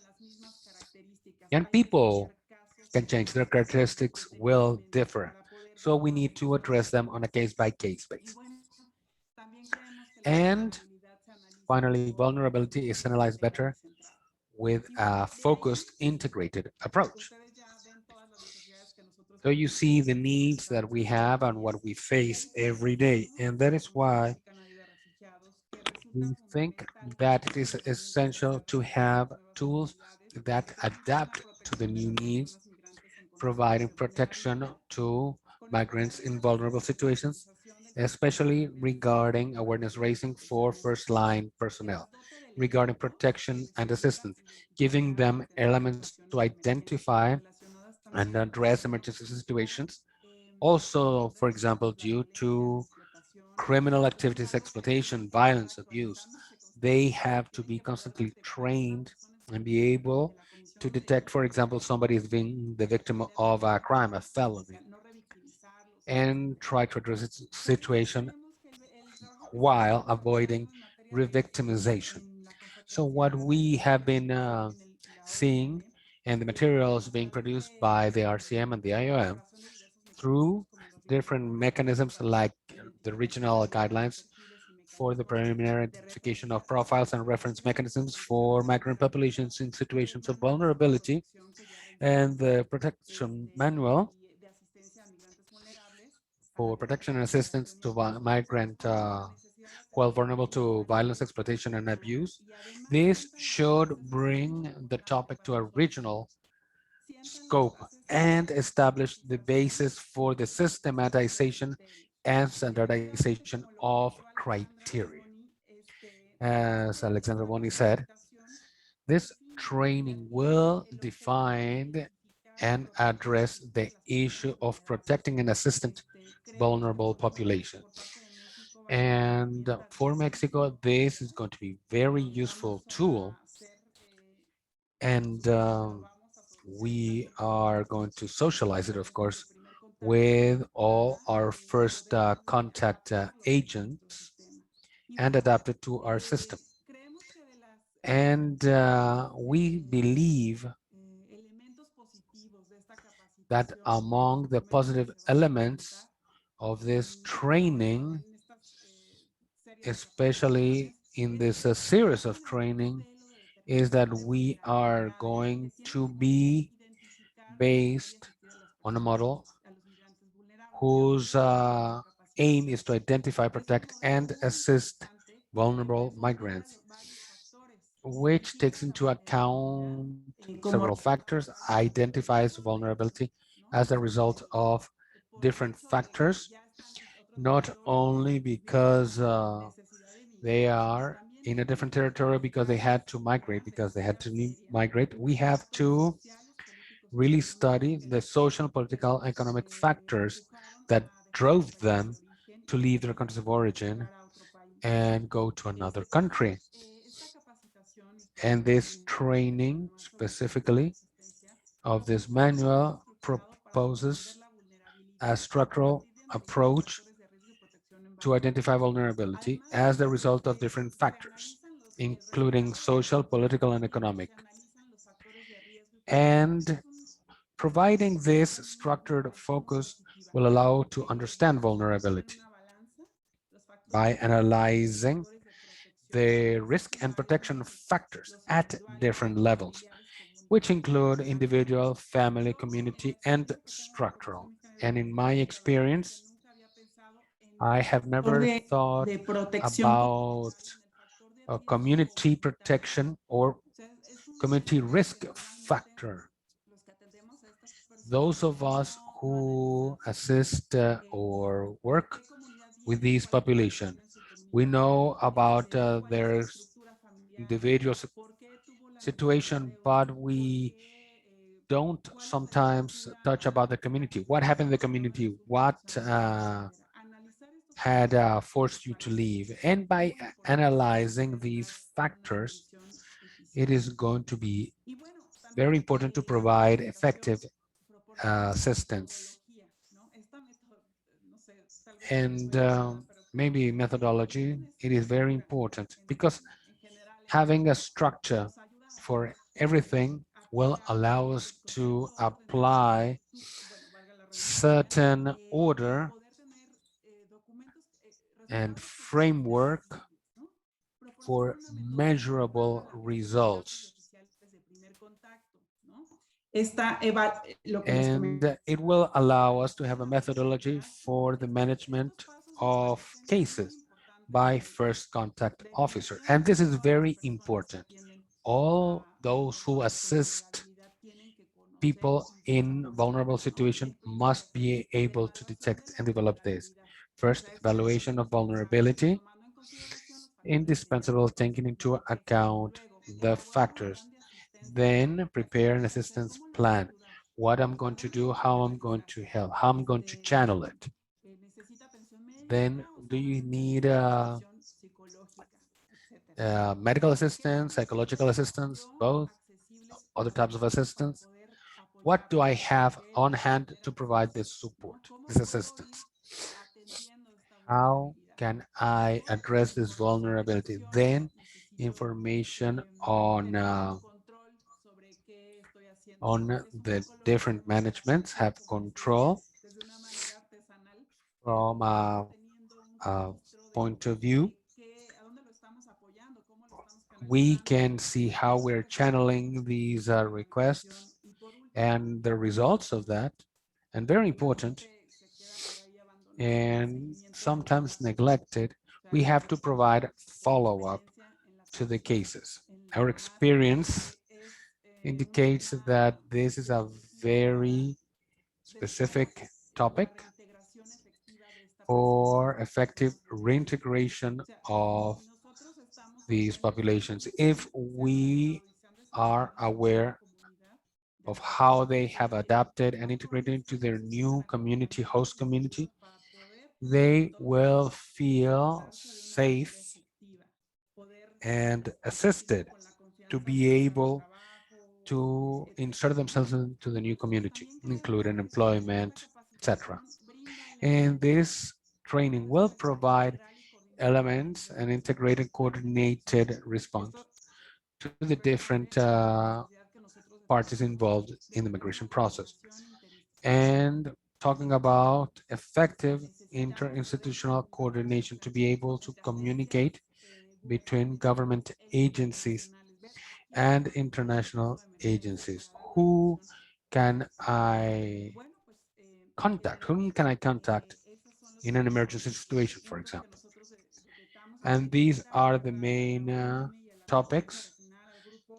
S2: And people can change. Their characteristics will differ. So we need to address them on a case-by-case basis. And finally, vulnerability is analyzed better with a focused, integrated approach. So you see the needs that we have and what we face every day. And that is why we think that it is essential to have tools that adapt to the new needs, providing protection to migrants in vulnerable situations, especially regarding awareness raising for first line personnel, regarding protection and assistance, giving them elements to identify and address emergency situations. Also, for example, due to criminal activities, exploitation, violence, abuse, they have to be constantly trained and be able to detect, for example, somebody is being the victim of a crime, a felony, and try to address its situation while avoiding re-victimization. So what we have been seeing and the materials being produced by the RCM and the IOM through different mechanisms like the regional guidelines for the preliminary identification of profiles and reference mechanisms for migrant populations in situations of vulnerability, and the protection manual for protection and assistance to migrant while vulnerable to violence, exploitation, and abuse. This should bring the topic to a regional scope and establish the basis for the systematization and standardization of criteria. As Alexandra Boni said, this training will define and address the issue of protecting and assisting vulnerable populations. And for Mexico, this is going to be very useful tool. And we are going to socialize it, of course, with all our first contact agents and adapt it to our system. And we believe that among the positive elements of this training, especially in this series of training, is that we are going to be based on a model whose aim is to identify, protect, and assist vulnerable migrants, which takes into account several factors, identifies vulnerability as a result of different factors, not only because they are in a different territory because they had to migrate, migrate. We have to really study the social, political, economic factors that drove them to leave their countries of origin and go to another country. And this training specifically of this manual proposes a structural approach to identify vulnerability as the result of different factors, including social, political, and economic. And providing this structured focus will allow to understand vulnerability by analyzing the risk and protection factors at different levels, which include individual, family, community, and structural. And in my experience, I have never thought about a community protection or community risk factor. Those of us who assist or work with these population, we know about their individual situation, but we don't sometimes touch about the community. What happened in the community? What had forced you to leave? And by analyzing these factors, it is going to be very important to provide effective assistance. And maybe methodology, it is very important because having a structure for everything will allow us to apply certain order and framework for measurable results. And it will allow us to have a methodology for the management of cases by first contact officer. And this is very important. All those who assist people in vulnerable situation must be able to detect and develop this. First, evaluation of vulnerability, indispensable taking into account the factors. Then prepare an assistance plan. What I'm going to do, how I'm going to help, how I'm going to channel it. Then do you need medical assistance, psychological assistance, both, other types of assistance? What do I have on hand to provide this support, this assistance? How can I address this vulnerability? Then information on the different managements have control from a point of view. We can see how we're channeling these requests and the results of that. And very important, and sometimes neglected, we have to provide follow-up to the cases. Our experience indicates that this is a very specific topic for effective reintegration of these populations. If we are aware of how they have adapted and integrated into their new community, host community, they will feel safe and assisted to be able to insert themselves into the new community, including employment, etc. And this training will provide elements and integrated coordinated response to the different parties involved in the migration process. And talking about effective interinstitutional coordination to be able to communicate between government agencies and international agencies. Who can I contact? Whom can I contact in an emergency situation, for example? And these are the main topics.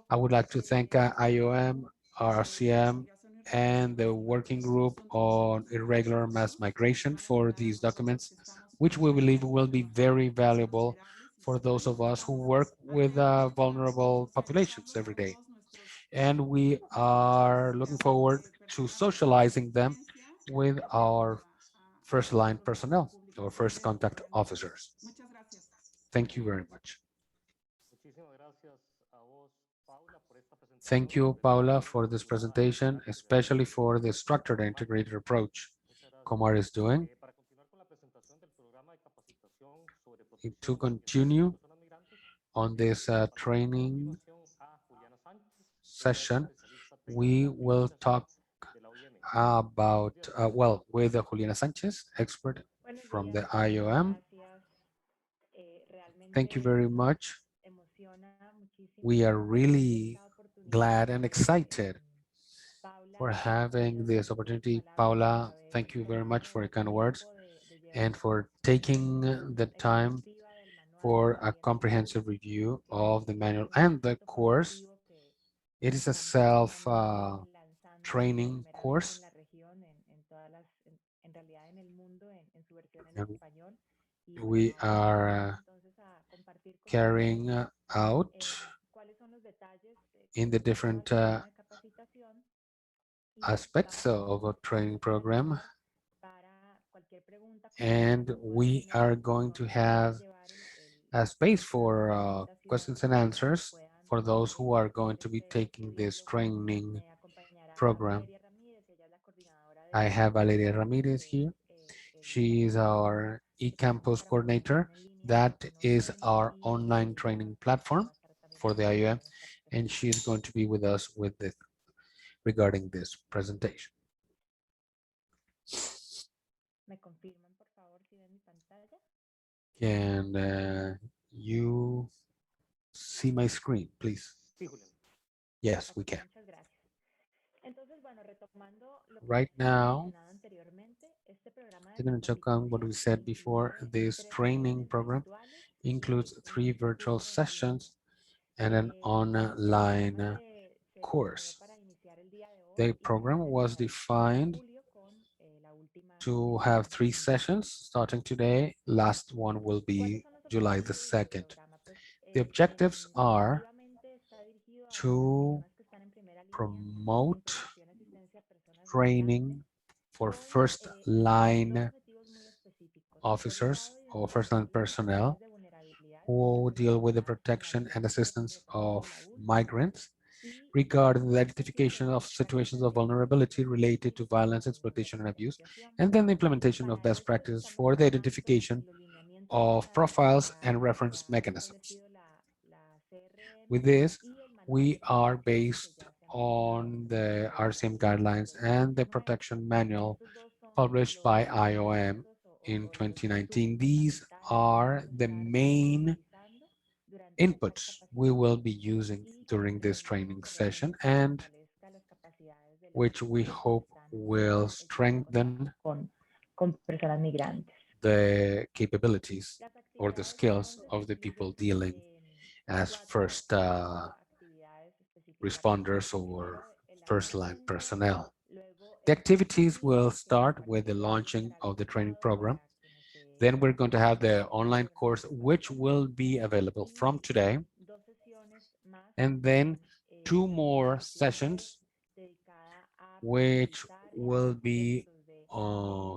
S2: I would like to thank IOM, RCM, and the working group on irregular mass migration for these documents, which we believe will be very valuable for those of us who work with vulnerable populations every day. And we are looking forward to socializing them with our first line personnel, or first contact officers. Thank you very much. Thank you, Paula, for this presentation, especially for the structured and integrated approach. Comar is doing
S1: Para continuar con la presentación del programa de capacitación sobre
S2: to
S1: protección y atención a
S2: continue
S1: personas migrantes,
S2: on this
S1: pasamos a
S2: training
S1: continuación a Juliana Sánchez. Ella es
S2: session.
S1: especialista
S2: We
S1: técnica en
S2: will
S1: migración
S2: talk
S1: de la OIM.
S2: about,
S1: Buenos días.
S2: well, with Juliana Sanchez, expert
S6: Buenos
S2: from
S6: días,
S2: the
S6: muchas
S2: IOM.
S6: gracias.
S2: Thank you
S6: Realmente
S2: very
S6: nos
S2: much.
S6: emociona
S2: We
S6: muchísimo
S2: are
S6: tener
S2: really
S6: esta oportunidad.
S2: glad and excited
S6: Paula,
S2: for having
S6: muchas
S2: this
S6: gracias por tus
S2: opportunity.
S6: palabras, por
S2: Paula,
S6: haber
S2: thank you very much
S6: tomado
S2: for your
S6: el
S2: kind words
S6: tiempo de
S2: and
S6: llevar
S2: for
S6: una
S2: taking
S6: revisión
S2: the time
S6: exhaustiva del manual
S2: for
S6: y
S2: a
S6: el curso,
S2: comprehensive review
S6: porque
S2: of the manual
S6: es un
S2: and the
S6: proyecto
S2: course.
S6: formativo que
S2: It is a
S6: estamos lanzando por
S2: self-training
S6: primera vez en
S2: course.
S6: la región, en todas las, en realidad en el mundo, en su versión en
S2: And
S6: español. Y
S2: we
S6: bueno, ahora
S2: are
S6: vamos entonces a compartir con
S2: carrying
S6: ustedes
S2: out
S6: cuáles son los detalles
S2: in
S6: que
S2: the
S6: conlleva el
S2: different
S6: programa de capacitación y
S2: aspects
S6: vamos
S2: of a
S6: a
S2: training program.
S6: permanecer para cualquier pregunta, comentario
S2: And
S6: que puedan
S2: we
S6: tener
S2: are
S6: las
S2: going to
S6: personas que van a
S2: have
S6: llevar
S2: a space
S6: la
S2: for
S6: capacitación,
S2: questions and answers
S6: puedan
S2: for those who are going to be taking this
S6: estudiarlo juntos.
S2: training
S6: Me acompañará
S2: program.
S6: Valeria Ramírez, ella es la coordinadora
S2: I have Valeria Ramirez
S6: de
S2: here.
S6: el
S2: She is
S6: campus
S2: our eCampus
S6: para formación
S2: coordinator.
S6: en línea
S2: That
S6: en
S2: is
S6: OIM
S2: our
S6: y
S2: online
S6: ella
S2: training platform
S6: va a estar también
S2: for the
S6: presente
S2: IOM,
S6: en esta
S2: and she is
S6: presentación.
S2: going to be with us with this regarding this presentation.
S6: ¿Me confirman, por favor, si ven mi pantalla?
S2: Can you see my screen, please?
S1: Sí, Julián.
S2: Yes,
S6: Ok,
S2: we can.
S6: muchas gracias. Entonces, bueno, retomando lo que
S2: Right
S6: les había
S2: now,
S6: mencionado anteriormente, este programa de
S2: taking into account what we
S6: capacitación
S2: said before,
S6: incluye
S2: this
S6: 3
S2: training
S6: sesiones
S2: program
S6: virtuales
S2: includes
S6: y un
S2: 3 virtual
S6: curso en línea.
S2: sessions and an
S6: El programa
S2: online
S6: se definió
S2: course.
S6: para iniciar el día de hoy
S2: The
S6: y
S2: program
S6: finalizar
S2: was
S6: el 15 de
S2: defined
S6: julio con la última
S2: to have
S6: sesión
S2: 3
S6: en línea.
S2: sessions starting today. Last one will
S6: ¿Cuáles
S2: be
S6: son los
S2: July the
S6: objetivos del
S2: 2nd.
S6: programa? Pues
S2: The objectives are
S6: definitivamente está dirigido a
S2: to
S6: personas que están en primera línea en
S2: promote
S6: protección y asistencia a personas migrantes
S2: training for
S6: con
S2: first
S6: dos
S2: line
S6: objetivos muy específicos. Por un
S2: officers
S6: lado,
S2: or first line
S6: identificar las
S2: personnel
S6: situaciones de vulnerabilidad
S2: who deal with the
S6: relacionadas con la
S2: protection and
S6: violación de los
S2: assistance
S6: requisitos
S2: of
S6: de la última
S2: migrants
S6: y
S2: regarding the
S6: dos
S2: identification
S6: sesiones
S2: of situations of
S6: para
S2: vulnerability
S6: implementar
S2: related to violence,
S6: lineamientos de
S2: exploitation, and abuse,
S6: diferenciación.
S2: and then the implementation of
S6: Para
S2: best
S6: esto
S2: practices
S6: estamos
S2: for the
S6: trabajando
S2: identification
S6: en los lineamientos
S2: of
S6: generales
S2: profiles and reference
S6: que ha
S2: mechanisms.
S6: establecido la CRM
S2: With this,
S6: y el manual de
S2: we are
S6: protección que
S2: based
S6: ya se han publicado
S2: on
S6: en
S2: the RCM
S6: febrero
S2: guidelines
S6: del
S2: and the
S6: 2019.
S2: protection manual
S6: Estos dos son
S2: published by
S6: los
S2: IOM
S6: lineamientos
S2: in
S6: o los
S2: 2019.
S6: insumos
S2: These
S6: fundamentales que
S2: are
S6: vamos a
S2: the
S6: estar
S2: main
S6: utilizando durante esta
S2: inputs we will
S6: capacitación
S2: be using
S6: y que
S2: during this
S6: esperemos
S2: training
S6: que
S2: session
S6: realmente
S2: and
S6: fortalezca las capacidades de las
S2: which we
S6: personas que
S2: hope
S6: están
S2: will
S6: llevando
S2: strengthen
S6: contacto con personas migrantes.
S2: the capabilities
S6: Las
S2: or the
S6: actividades
S2: skills
S6: entonces
S2: of the people
S6: incluyen
S2: dealing as first
S6: cuatro actividades específicas.
S2: responders or
S6: Primero, el
S2: first line
S6: lanzamiento,
S2: personnel.
S6: luego
S2: The
S6: el curso en
S2: activities will
S6: línea que
S2: start
S6: estará
S2: with the
S6: iniciando y
S2: launching
S6: será
S2: of the training
S6: lanzado
S2: program.
S6: para quienes
S2: Then we're going to have
S6: deseen
S2: the online course,
S6: formar
S2: which
S6: parte
S2: will be available from
S6: y
S2: today.
S6: dos sesiones más
S2: And then
S6: con
S2: 2
S6: la
S2: more
S6: sesión final
S2: sessions,
S6: dedicada a
S2: which
S6: profundizar en los
S2: will be
S6: aspectos de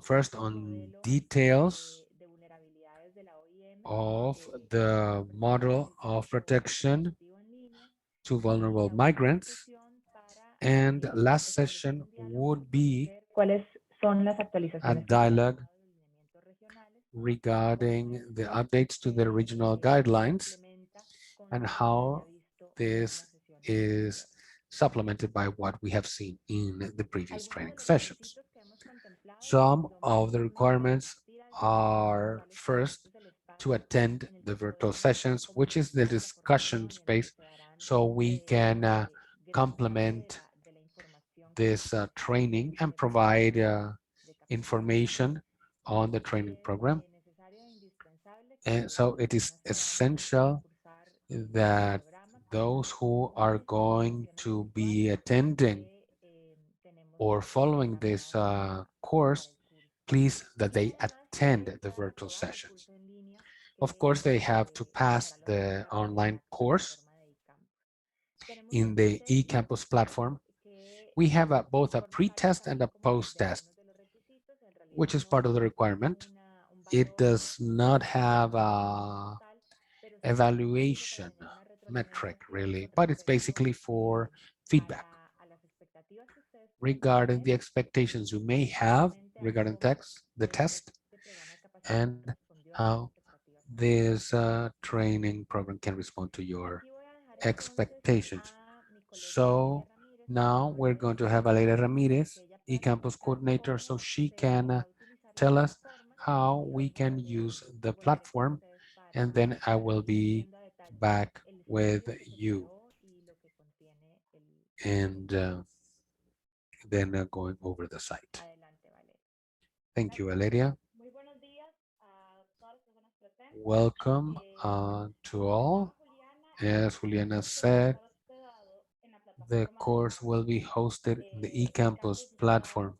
S2: first
S6: el
S2: on
S6: modelo
S2: details
S6: de vulnerabilidades de la OIM,
S2: of
S6: para
S2: the
S6: personas en
S2: model
S6: el
S2: of
S6: centro
S2: protection
S6: educativo en línea.
S2: to
S6: Y
S2: vulnerable
S6: la última
S2: migrants.
S6: sesión para
S2: And last
S6: establecer
S2: session
S6: un diálogo y
S2: would be
S6: conocer cuáles son las
S2: a
S6: actualizaciones que se han
S2: dialogue
S6: dado de los lineamientos regionales y cómo
S2: regarding the
S6: esto
S2: updates to the regional
S6: se
S2: guidelines
S6: complementa con
S2: and
S6: lo que ya se ha
S2: how
S6: visto en
S2: this
S6: las sesiones
S2: is
S6: anteriores.
S2: supplemented by what we have seen in the previous
S6: Algunos de
S2: training
S6: los
S2: sessions.
S6: requisitos que hemos contemplado
S2: Some
S6: son
S2: of the
S6: precisamente
S2: requirements
S6: asistir al diálogo, lo
S2: are
S6: cual
S2: first
S6: establece el
S2: to
S6: espacio
S2: attend
S6: en el
S2: the
S6: que
S2: virtual
S6: podemos
S2: sessions, which is the
S6: complementar la
S2: discussion
S6: formación y en el que
S2: space,
S6: se darán
S2: so we can
S6: gran parte
S2: complement
S6: de la información que
S2: this training and
S6: se requiere
S2: provide
S6: para de capacitación.
S2: information on the training
S6: Es
S2: program.
S6: necesario e indispensable
S2: And
S6: que
S2: so
S6: las
S2: it is
S6: personas que van a
S2: essential
S6: cursar el
S2: that
S6: programa
S2: those who are
S6: tomen las
S2: going
S6: sesiones
S2: to be
S6: virtuales
S2: attending
S6: que tenemos
S2: or following this
S6: programadas para
S2: course,
S6: el curso.
S2: please that
S6: Y
S2: they
S6: además
S2: attend the
S6: para
S2: virtual
S6: aprobar el
S2: sessions.
S6: curso en línea
S2: Of
S6: que
S2: course, they have to pass
S6: estará
S2: the
S6: localizado en
S2: online
S6: la
S2: course
S6: plataforma de eCampus. Tenemos un
S2: in the
S6: pretest
S2: eCampus platform.
S6: que
S2: We have both a
S6: forma parte
S2: pre-test and
S6: también
S2: a
S6: como de
S2: post-test,
S6: algunos de los requisitos. En realidad
S2: which is
S6: no
S2: part of the
S6: tiene
S2: requirement.
S6: un
S2: It
S6: valor
S2: does not have
S6: como
S2: a
S6: tal, pero sí sirve para
S2: evaluation
S6: tener una
S2: metric
S6: retroalimentación
S2: really,
S6: con
S2: but it's
S6: respecto
S2: basically for feedback
S6: a las expectativas que ustedes puedan
S2: regarding
S6: tener
S2: the expectations you may have regarding the test, and how this training program can respond to your expectations. So now we're going to have Valeria Ramirez, eCampus coordinator, so she can tell us how we can use the platform, and then I will be back with you and then going over the site. Thank you, Valeria. Welcome to all. As Juliana said, the course will be hosted in the eCampus platform,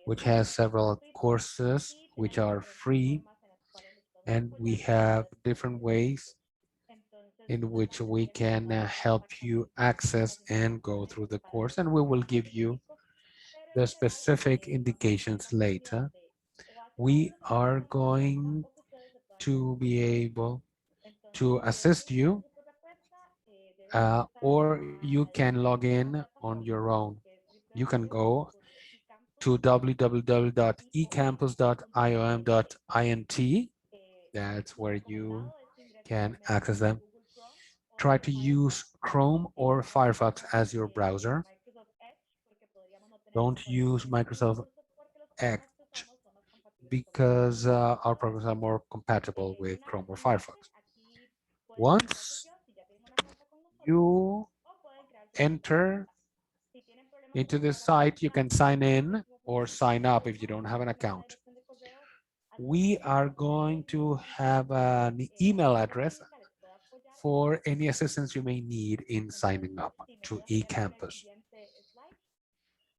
S2: which has several courses which are free, and we have different ways in which we can help you access and go through the course, and we will give you the specific indications later. We are going to be able to assist you, or you can log in on your own. You can go to www.ecampus.iom.int. That's where you can access them. Try to use Chrome or Firefox as your browser. Don't use Microsoft Edge because our programs are more compatible with Chrome or Firefox. Once you enter into this site, you can sign in or sign up if you don't have an account. We are going to have an email address for any assistance you may need in signing up to eCampus.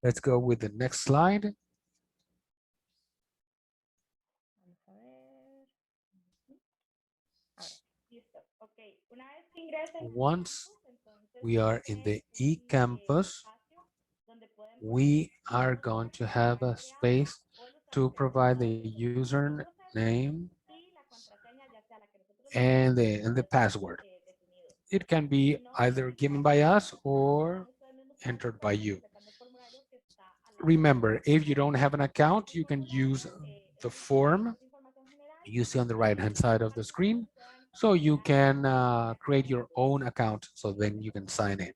S2: Let's go with the next slide. Once we are in the eCampus, we are going to have a space to provide the username and the password. It can be either given by us or entered by you. Remember, if you don't have an account, you can use the form you see on the right hand side of the screen, so you can create your own account, so then you can sign in.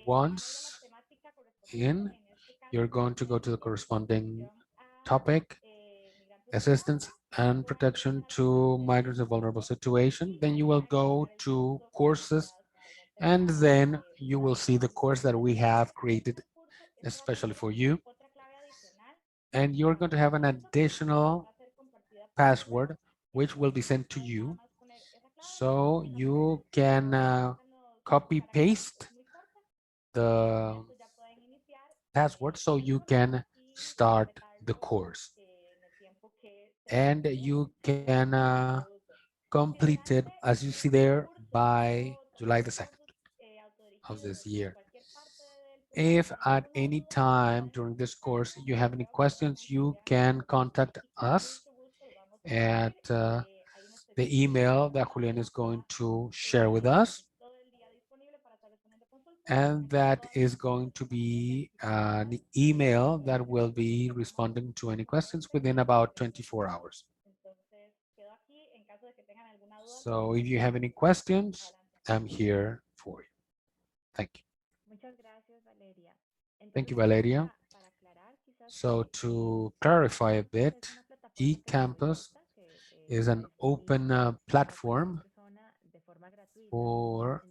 S2: Once in, you're going to go to the corresponding topic, assistance and protection to migrants in vulnerable situation. Then you will go to courses, and then you will see the course that we have created especially for you. And you're going to have an additional password which will be sent to you, so you can copy paste the password so you can start the course, and you can complete it as you see there by July the 2nd of this year. If at any time during this course you have any questions, you can contact us at the email that Julian is going to share with us. And that is going to be the email that will be responding to any questions within about 24 hours. So if you have any questions, I'm here for you. Thank you. Thank you, Valeria. So to clarify a bit, eCampus is an open platform for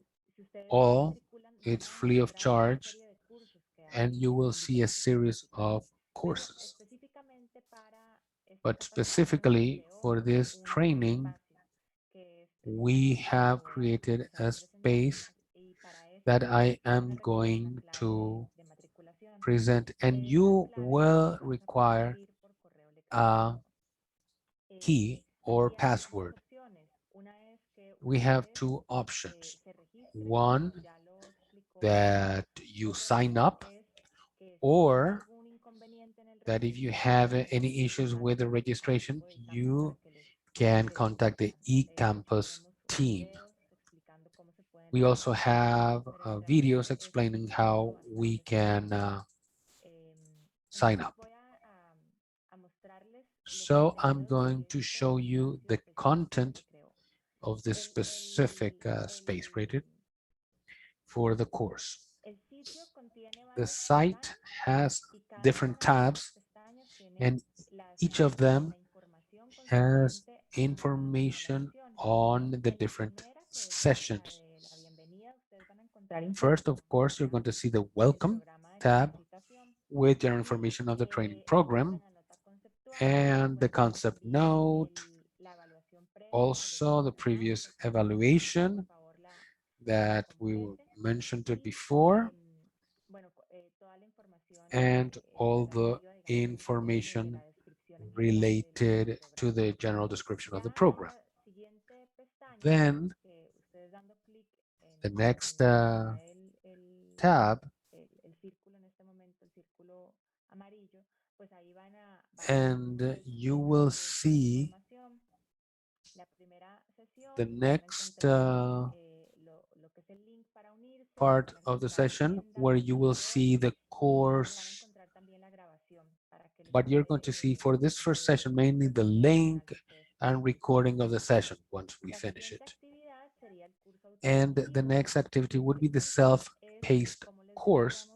S2: all. It's free of charge, and you will see a series of courses. But specifically for this training, we have created a space that I am going to present, and you will require a key or password. We have two options. One, that you sign up, or that if you have any issues with the registration, you can contact the eCampus team. We also have videos explaining how we can sign up. So I'm going to show you the content of this specific space rated for the course. The site has different tabs, and each of them has information on the different sessions. First, of course, you're going to see the Welcome tab with general information of the training program and the concept note, also the previous evaluation that we mentioned it before, and all the information related to the general description of the program. Then the next tab, and you will see the next part of the session where you will see the course, but you're going to see for this first session mainly the link and recording of the session once we finish it. And the next activity would be the self-paced course,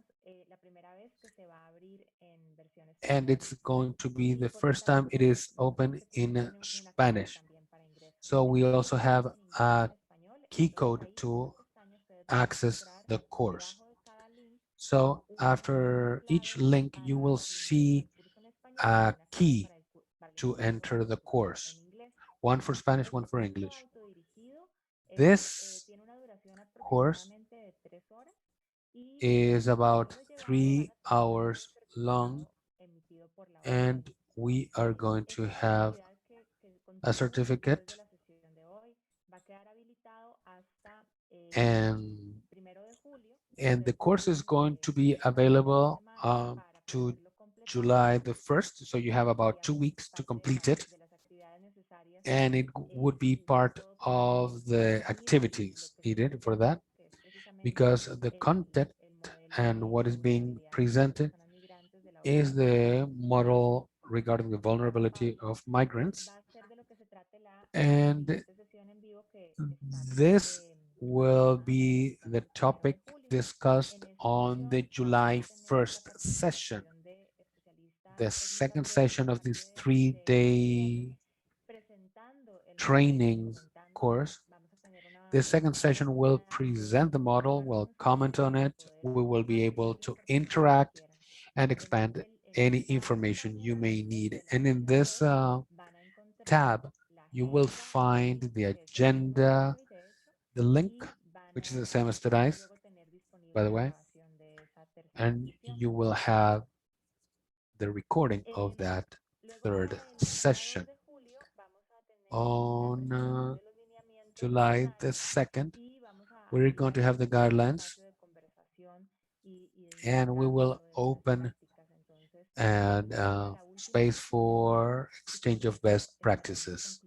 S2: and it's going to be the first time it is open in Spanish. So we also have a key code to access the course. So after each link, you will see a key to enter the course, one for Spanish, one for English. This course is about 3 hours long, and we are going to have a certificate, and the course is going to be available to July the 1st. So you have about 2 weeks to complete it. And it would be part of the activities needed for that, because the content and what is being presented is the model regarding the vulnerability of migrants. And this will be the topic discussed on the July 1st session, the second session of this 3-day training course. The second session will present the model, we'll comment on it, we will be able to interact and expand any information you may need. And in this tab, you will find the agenda, the link, which is the same as today's, by the way, and you will have the recording of that third session. On July the 2nd, we're going to have the guidelines, and we will open and space for exchange of best practices.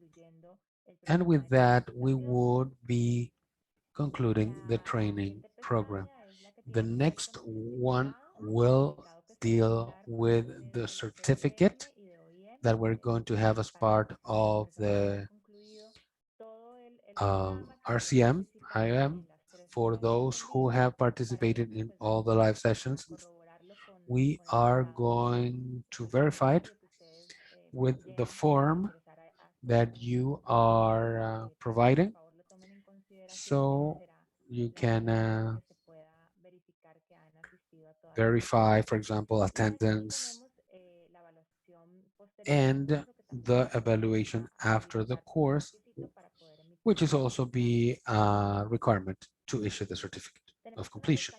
S2: And with that, we would be concluding the training program. The next one will deal with the certificate that we're going to have as part of the RCM, IM, for those who have participated in all the live sessions. We are going to verify it with the form that you are providing, so you can verify, for example, attendance and the evaluation after the course, which is also be a requirement to issue the certificate of completion.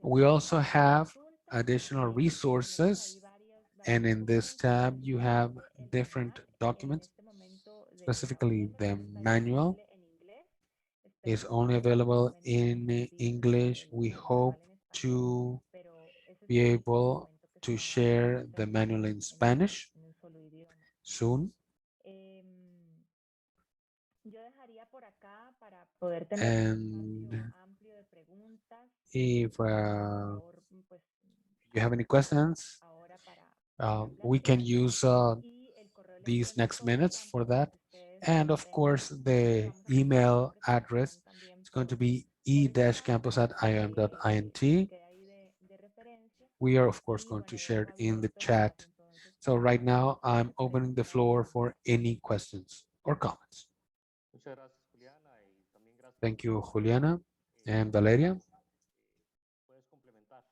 S2: We also have additional resources, and in this tab you have different documents. Specifically, the manual is only available in English. We hope to be able to share the manual in Spanish soon.
S6: Yo dejaría por acá para poder tener un
S2: And
S6: espacio amplio de preguntas.
S2: if
S6: Por favor, pues
S2: you have any questions,
S6: ahora para
S2: we can
S6: plantearlas
S2: use
S6: y el correo
S2: these next
S6: electrónico
S2: minutes for
S6: tanto
S2: that.
S6: que ustedes
S2: And of
S6: tengan
S2: course,
S6: y
S2: the
S6: vamos a compartir la
S2: email
S6: presentación
S2: address
S6: también
S2: is going to be
S6: por ese lado
S2: e-campus@iom.int.
S6: que quede ahí de referencia
S2: We are, of course,
S6: y
S2: going to
S6: bueno,
S2: share
S6: dejo
S2: it in the
S6: abierto el
S2: chat.
S6: espacio entonces
S2: So right
S6: para
S2: now, I'm
S6: las
S2: opening the
S6: preguntas
S2: floor for any questions or comments.
S1: Muchas gracias, Juliana, y también gracias.
S2: Thank you, Juliana and Valeria.
S1: Puedes complementar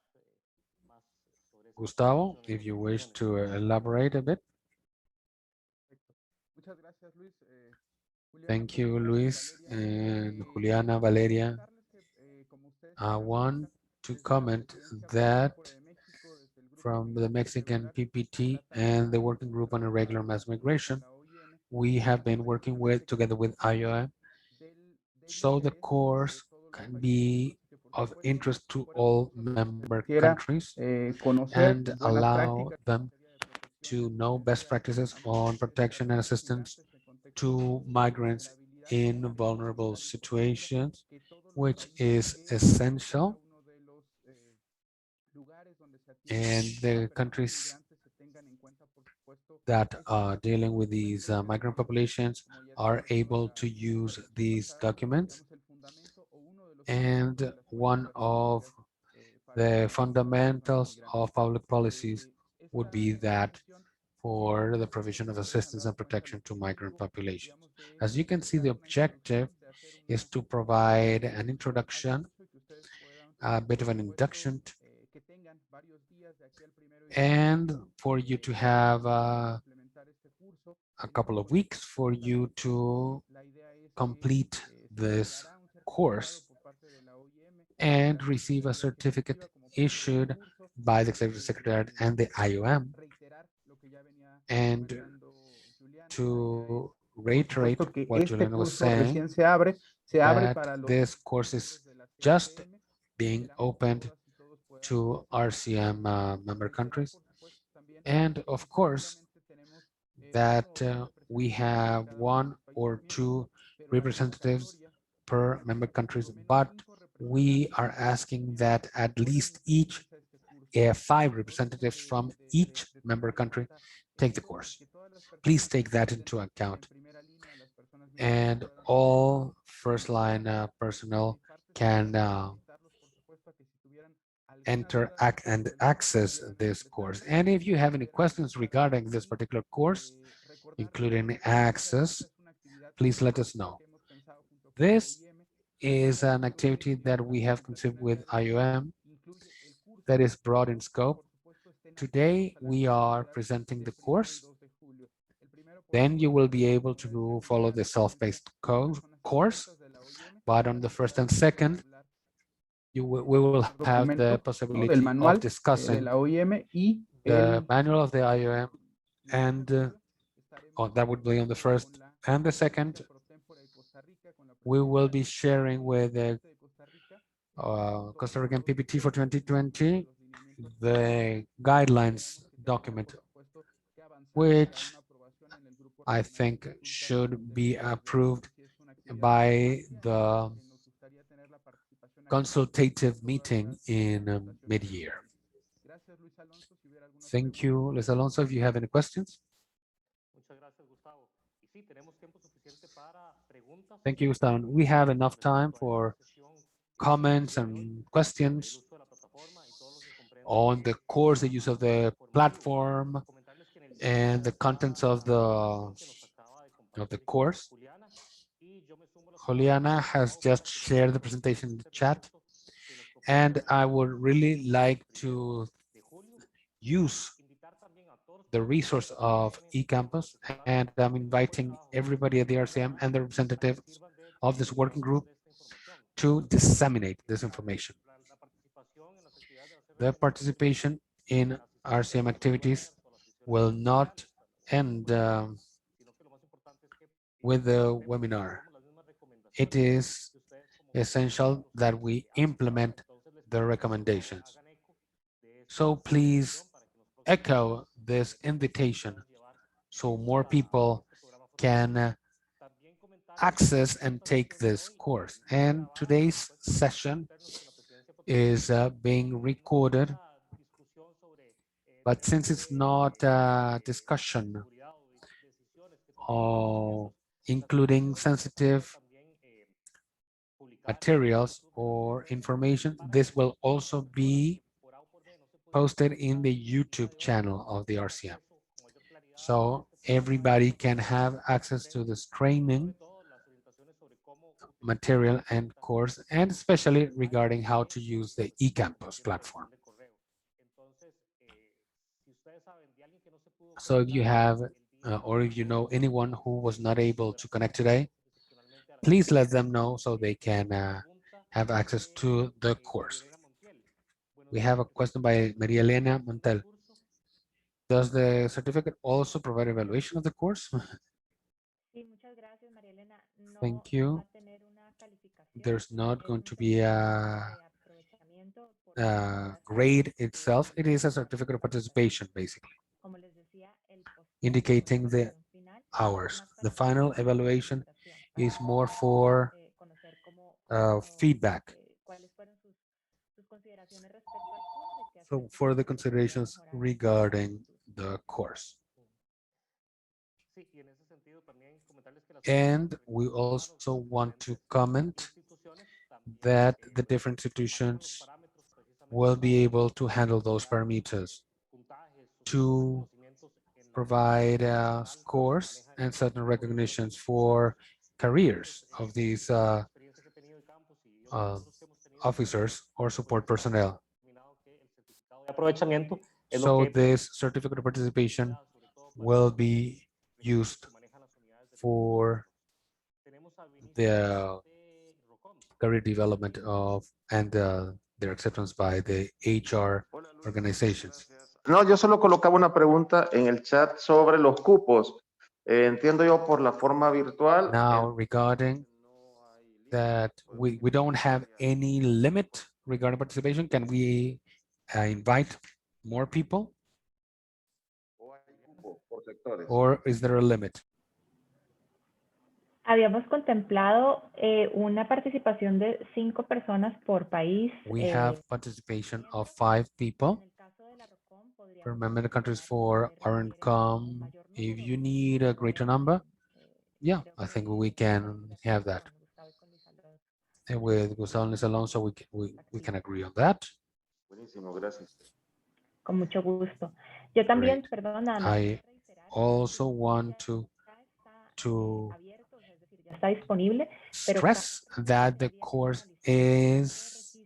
S1: más sobre esa
S2: Gustavo,
S1: información y
S2: if you
S1: las
S2: wish
S1: conclusiones.
S2: to elaborate a bit.
S7: Muchas gracias, Luis. Juliana,
S2: Thank you,
S7: Valeria.
S2: Luis and
S7: Yo
S2: Juliana,
S7: quisiera
S2: Valeria.
S7: comentarles que, como ustedes
S2: I
S7: podrán ver
S2: want
S7: acá,
S2: to
S7: desde la
S2: comment
S7: presidencia por la
S2: that
S7: diáspora de México, desde el grupo de
S2: from the
S7: migrantes
S2: Mexican
S7: irregulares,
S2: PPT
S7: tratamos
S2: and the
S7: de
S2: working group on
S7: reportar
S2: irregular
S7: a
S2: mass
S7: a
S2: migration,
S7: la OIM
S2: we have
S7: la
S2: been working
S7: información
S2: with
S7: que
S2: together with
S7: consideren
S2: IOM,
S7: del
S2: so the
S7: interés de
S2: course
S7: todos los
S2: can
S7: países
S2: be
S7: miembros y que, por
S2: of
S7: supuesto,
S2: interest to
S7: fuera
S2: all
S7: mucho lo que se
S2: member
S7: quisiera
S2: countries
S7: conocer
S2: and
S7: buenas
S2: allow
S7: prácticas en
S2: them
S7: materia de protección y
S2: to know best
S7: asistencia
S2: practices
S7: a
S2: on
S7: migrantes y
S2: protection and
S7: personas
S2: assistance
S7: migrantes en contextos
S2: to
S7: de
S2: migrants
S7: vulnerabilidad
S2: in
S7: y de
S2: vulnerable
S7: necesidad. Y por supuesto,
S2: situations,
S7: que todos los
S2: which
S7: países
S2: is
S7: que en cada
S2: essential,
S7: uno de los lugares donde se atiende
S2: and
S7: a
S2: the
S7: personas
S2: countries
S7: migrantes se tengan en cuenta, por supuesto,
S2: that
S7: estos
S2: are dealing with these
S7: documentos que
S2: migrant
S7: son,
S2: populations
S7: como ya se
S2: are
S7: mencionó en
S2: able
S7: la
S2: to use
S7: presentación
S2: these
S7: pasada,
S2: documents.
S7: digamos, el fundamento o uno de los fundamentos
S2: And
S7: de las
S2: one
S7: políticas
S2: of
S7: públicas para
S2: the
S7: las personas
S2: fundamentals
S7: migrantes.
S2: of public policies would
S7: Esta
S2: be that
S7: exposición
S2: for the
S7: como
S2: provision of
S7: ustedes han
S2: assistance
S7: dado
S2: and
S7: cuenta, el
S2: protection to migrant
S7: objetivo,
S2: populations.
S7: digamos, es
S2: As you can see,
S7: dar
S2: the
S7: una
S2: objective
S7: introducción, de hacer
S2: is
S7: una
S2: to provide an
S7: introducción al
S2: introduction,
S7: curso y que ustedes puedan,
S2: a bit
S7: por
S2: of an
S7: supuesto,
S2: induction,
S7: que tengan varios días de aquí al 1 de diciembre
S2: and for you to
S7: para
S2: have
S7: implementar este curso.
S2: a
S7: Yo
S2: couple
S7: como
S2: of
S7: les
S2: weeks for you
S7: anticipaba,
S2: to
S7: la idea es que
S2: complete
S7: se
S2: this
S7: entregará un certificado
S2: course
S7: por parte de la OIM y
S2: and
S7: la
S2: receive a
S7: Secretaría
S2: certificate
S7: Ejecutiva como parte del
S2: issued
S7: curso.
S2: by the Executive Secretariat and the IOM.
S7: Reiterar lo que ya venía
S2: And
S7: comentando Juliana, la idea es,
S2: to
S7: por
S2: reiterate
S7: supuesto, que
S2: what
S7: este
S2: Juliana was
S7: curso
S2: saying,
S7: recién se abre
S2: that
S7: para los
S2: this course is
S7: miembros de la
S2: just
S7: CRM.
S2: being
S7: Esperamos que
S2: opened
S7: todas y todos podamos
S2: to RCM
S7: participar.
S2: member
S7: Reiterar,
S2: countries.
S7: por supuesto, también
S2: And
S7: que
S2: of course,
S7: seguramente tenemos uno
S2: that
S7: o dos
S2: we
S7: representantes de
S2: have
S7: cada uno de
S2: one
S7: los países
S2: or
S7: miembros,
S2: two
S7: pero la
S2: representatives
S7: convocatoria
S2: per member
S7: garantiza que por
S2: countries,
S7: lo menos
S2: but
S7: 5
S2: we
S7: representantes de
S2: are
S7: los países
S2: asking
S7: miembros
S2: that at
S7: puedan
S2: least each
S7: inscribirse a este curso.
S2: 5
S7: No dejen
S2: representatives from each
S7: de
S2: member
S7: tomar en
S2: country
S7: cuenta
S2: take the
S7: esto y
S2: course.
S7: que todas las
S2: Please
S7: personas que
S2: take that
S7: estén
S2: into
S7: en
S2: account.
S7: primera línea, las personas migrantes,
S2: And
S7: puedan
S2: all first
S7: inscribirse.
S2: line
S7: De
S2: personnel
S7: mi parte,
S2: can
S7: solamente invitarlos, por supuesto, a que si tuvieran alguna
S2: enter
S7: duda
S2: and
S7: sobre el curso,
S2: access
S7: pudieran
S2: this course.
S7: expresarla
S2: And if
S7: y
S2: you have any
S7: pudiéramos
S2: questions
S7: tratar de
S2: regarding this
S7: atenderla.
S2: particular course,
S7: Recordar
S2: including
S7: que precisamente
S2: access,
S7: esta es una actividad
S2: please let us
S7: conjunta
S2: know.
S7: que hemos pensado junto con la
S2: This
S7: OIM.
S2: is
S7: Esta
S2: an
S7: incluye
S2: activity that
S7: esta
S2: we have
S7: presentación
S2: conceived
S7: el día
S2: with
S7: de hoy,
S2: IOM
S7: incluye el
S2: that
S7: curso,
S2: is broad in
S7: pero
S2: scope.
S7: por supuesto estén atentos
S2: Today,
S7: a las
S2: we
S7: dos
S2: are
S7: actividades
S2: presenting
S7: del
S2: the
S7: 1 y
S2: course.
S7: 2 de julio. El primero, por
S2: Then you will
S7: supuesto,
S2: be able
S7: como les
S2: to follow
S7: mencioné,
S2: the
S7: la presencia
S2: self-paced
S7: de personas
S2: course.
S7: expertas de la OIM
S2: But on
S7: para
S2: the
S7: que
S2: first and
S7: podamos
S2: second,
S7: hablar
S2: we will
S7: del
S2: have the
S7: documento, ¿no? Del
S2: possibility of
S7: manual de
S2: discussing
S7: la OIM y
S2: the
S7: el
S2: manual of the IOM,
S7: y el 2 de
S2: and
S7: julio
S2: oh,
S7: estaremos
S2: that would be on the first
S7: con la
S2: and the
S7: presidencia
S2: second.
S7: pro tempore de Costa Rica, con la
S2: We will
S7: presidencia
S2: be sharing with the
S7: 2020 de Costa Rica, con todos
S2: Costa Rican
S7: los
S2: PPT for
S7: documentos,
S2: 2020,
S7: los lineamientos generales,
S2: the
S7: y
S2: guidelines
S7: esperamos que tengamos, por
S2: document,
S7: supuesto, que avanzar para
S2: which
S7: una aprobación en el grupo
S2: I
S7: regional de
S2: think
S7: consulta
S2: should
S7: de los
S2: be
S7: países de la OIM.
S2: approved
S7: Si es una actividad
S2: by
S7: amplia en la
S2: the
S7: que nos gustaría tener la participación activa de
S2: consultative
S7: todas
S2: meeting
S7: las
S2: in
S7: representaciones de los
S2: mid-year.
S7: países. Gracias, Luis Alonso. Si hubiera algunas
S2: Thank
S7: preguntas.
S2: you, Luis Alonso. If you have any questions.
S1: Muchas gracias, Gustavo. Y sí, tenemos tiempo suficiente para preguntas
S2: Thank you, Gustavo. We have enough time
S1: respecto a esta
S2: for
S1: sesión que hicimos el
S2: comments
S1: día de hoy
S2: and
S1: sobre el
S2: questions
S1: uso de la plataforma y todo lo que comprende
S2: on the course, the use of the
S1: formativo.
S2: platform,
S1: Comentarles que en el chat
S2: and the
S1: está
S2: contents of
S1: la información que nos acaba de
S2: the
S1: compartir
S2: course.
S1: Juliana y yo me sumo a las palabras de
S2: Juliana has
S1: Gustavo para
S2: just
S1: que
S2: shared the
S1: terminemos
S2: presentation in the
S1: este
S2: chat,
S1: proyecto que nos
S2: and
S1: proponemos
S2: I
S1: iniciar
S2: would really
S1: el
S2: like
S1: primero
S2: to
S1: de julio.
S2: use
S1: Invitar también a todos los
S2: the
S1: participantes
S2: resource
S1: de la
S2: of
S1: RCM a
S2: eCampus,
S1: que podamos
S2: and I'm
S1: hacer un buen
S2: inviting
S1: trabajo
S2: everybody at the
S1: de
S2: RCM
S1: trabajo
S2: and the
S1: para que
S2: representatives
S1: sirvan de
S2: of this working
S1: disseminación
S2: group
S1: de esta información.
S2: to disseminate this information.
S1: La participación en las actividades de la
S2: The
S1: CRM no termina
S2: participation in
S1: la asistencia
S2: RCM
S1: de los
S2: activities
S1: webinars o las sesiones
S2: will not
S1: presenciales,
S2: end
S1: sino que lo más importante es que
S2: with the
S1: implementemos y
S2: webinar.
S1: apliquemos las mismas
S2: It
S1: recomendaciones
S2: is
S1: que ustedes como
S2: essential
S1: miembros
S2: that we
S1: hacen.
S2: implement
S1: Entonces les
S2: the
S1: pedimos que por favor
S2: recommendations.
S1: hagan eco de
S2: So
S1: esta
S2: please
S1: invitación para que en los próximos días
S2: echo this
S1: se
S2: invitation
S1: puedan llevar
S2: so more
S1: a
S2: people
S1: este programa formativo.
S2: can
S1: También comentar
S2: access and take this course. And today's session is being recorded, but since it's not a discussion of including sensitive materials or information, this will also be posted in the YouTube channel of the RCM. So everybody can have access to this training material and course, and especially regarding how to use the eCampus platform. So if you have, or if you know anyone who was not able to connect today, please let them know so they can have access to the course. We have a question by Maria Elena Montel. Does the certificate also provide evaluation of the course?
S6: Sí, muchas gracias, María Elena.
S2: Thank
S6: No
S2: you.
S6: va a tener una calificación.
S2: There's not
S6: Es
S2: going
S6: un
S2: to be
S6: certificado
S2: a
S6: de aprovechamiento por las horas
S2: grade
S6: que
S2: itself. It is a
S6: realizó
S2: certificate of
S6: la
S2: participation,
S6: capacitación.
S2: basically,
S6: Como les decía, el postor o
S2: indicating the
S6: evaluación final es
S2: hours.
S6: más
S2: The
S6: para
S2: final
S6: una
S2: evaluation
S6: retroalimentación,
S2: is
S6: para
S2: more for
S6: conocer cómo
S2: feedback.
S6: cuáles fueron sus consideraciones respecto al curso y qué
S2: So
S6: aspectos
S2: for the
S6: le gustaría
S2: considerations
S6: mejorar para el
S2: regarding
S6: futuro.
S2: the course.
S1: Sí, y en ese sentido también comentarles que las
S2: And
S1: organizaciones de
S2: we
S1: recursos humanos
S2: also
S1: de
S2: want to
S1: diferentes
S2: comment
S1: instituciones también
S2: that the
S1: pues,
S2: different
S1: manejan los
S2: institutions
S1: parámetros precisamente
S2: will be
S1: para
S2: able to handle those
S1: otorgar
S2: parameters
S1: puntajes o ciertos
S2: to
S1: reconocimientos en la
S2: provide
S1: profesional que
S2: scores
S1: manejan
S2: and
S1: este
S2: certain
S1: tipo
S2: recognitions
S1: de cargos.
S2: for careers of these
S1: La experiencia que he tenido en campus y otros
S2: uh,
S1: foros que hemos tenido con ellos,
S2: officers or
S1: pues
S2: support personnel.
S1: determinado que el certificado de aprovechamiento es lo
S2: So
S1: que
S2: this certificate of participation
S1: sobre todo para
S2: will be
S1: recursos
S2: used
S1: que manejan las unidades de recursos
S2: for
S1: humanos. Tenemos a Vinicio
S2: the
S1: de Rocom.
S2: career development of and their acceptance by the HR
S8: Hola Luis,
S2: organizations.
S8: gracias. No, yo solo colocaba una pregunta en el chat sobre los cupos. Entiendo yo por la forma virtual.
S2: Now regarding
S8: No hay límite,
S2: that
S8: podemos
S2: we don't have
S8: invitar
S2: any limit regarding participation, can we invite more people
S8: o hay cupo por sectores.
S2: or is there a limit?
S6: Habíamos contemplado una participación de 5 personas por país.
S2: We have participation of 5 people.
S6: En el caso de la ROCOM, podríamos
S2: For member countries
S6: considerar
S2: for
S6: si ustedes requieren un
S2: RNCOM,
S6: mayor
S2: if
S6: número,
S2: you need a greater number, yeah, I think we can have that. With Gustavo and Luis Alonso, we can agree on that.
S8: Buenísimo, gracias.
S6: Con mucho gusto. Yo también,
S2: Great.
S6: perdón, nada más
S2: I
S6: quería reiterar que
S2: also
S6: el curso
S2: want
S6: ya
S2: to
S6: está abierto, o sea, es decir, ya está disponible, pero
S2: stress that the course is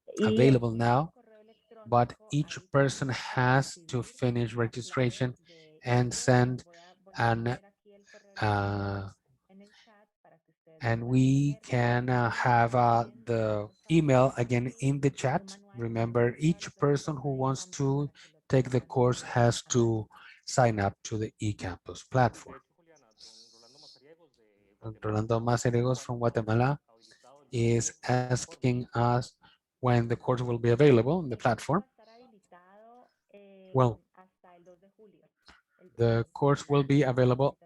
S6: registro
S2: available now,
S6: correo electrónico
S2: but each
S6: ahí
S2: person
S6: también
S2: has to
S6: recibir
S2: finish
S6: la
S2: registration
S6: clave de
S2: and
S6: ingreso.
S2: send
S6: Voy a
S2: an
S6: poner aquí el correo electrónico en el chat para que ustedes lo
S2: and
S6: puedan
S2: we
S6: tener.
S2: can
S6: Y
S2: have
S6: también,
S2: the
S6: por favor,
S2: email
S6: enviarnos
S2: again in the chat.
S6: un manual
S2: Remember,
S6: para
S2: each
S6: la
S2: person who
S6: respuesta de
S2: wants
S6: campus
S2: to
S6: para que lo
S2: take the
S6: tengan
S2: course has to sign up to the eCampus platform.
S1: De hecho, Juliana, don Rolando Mazariegos de
S2: Rolando
S1: Guatemala
S2: Mazariegos from Guatemala
S1: habilitado el
S2: is
S1: curso de
S2: asking us when the course will be available on the platform.
S6: va a estar habilitado
S2: Well,
S6: hasta el 2 de julio.
S2: the course will be available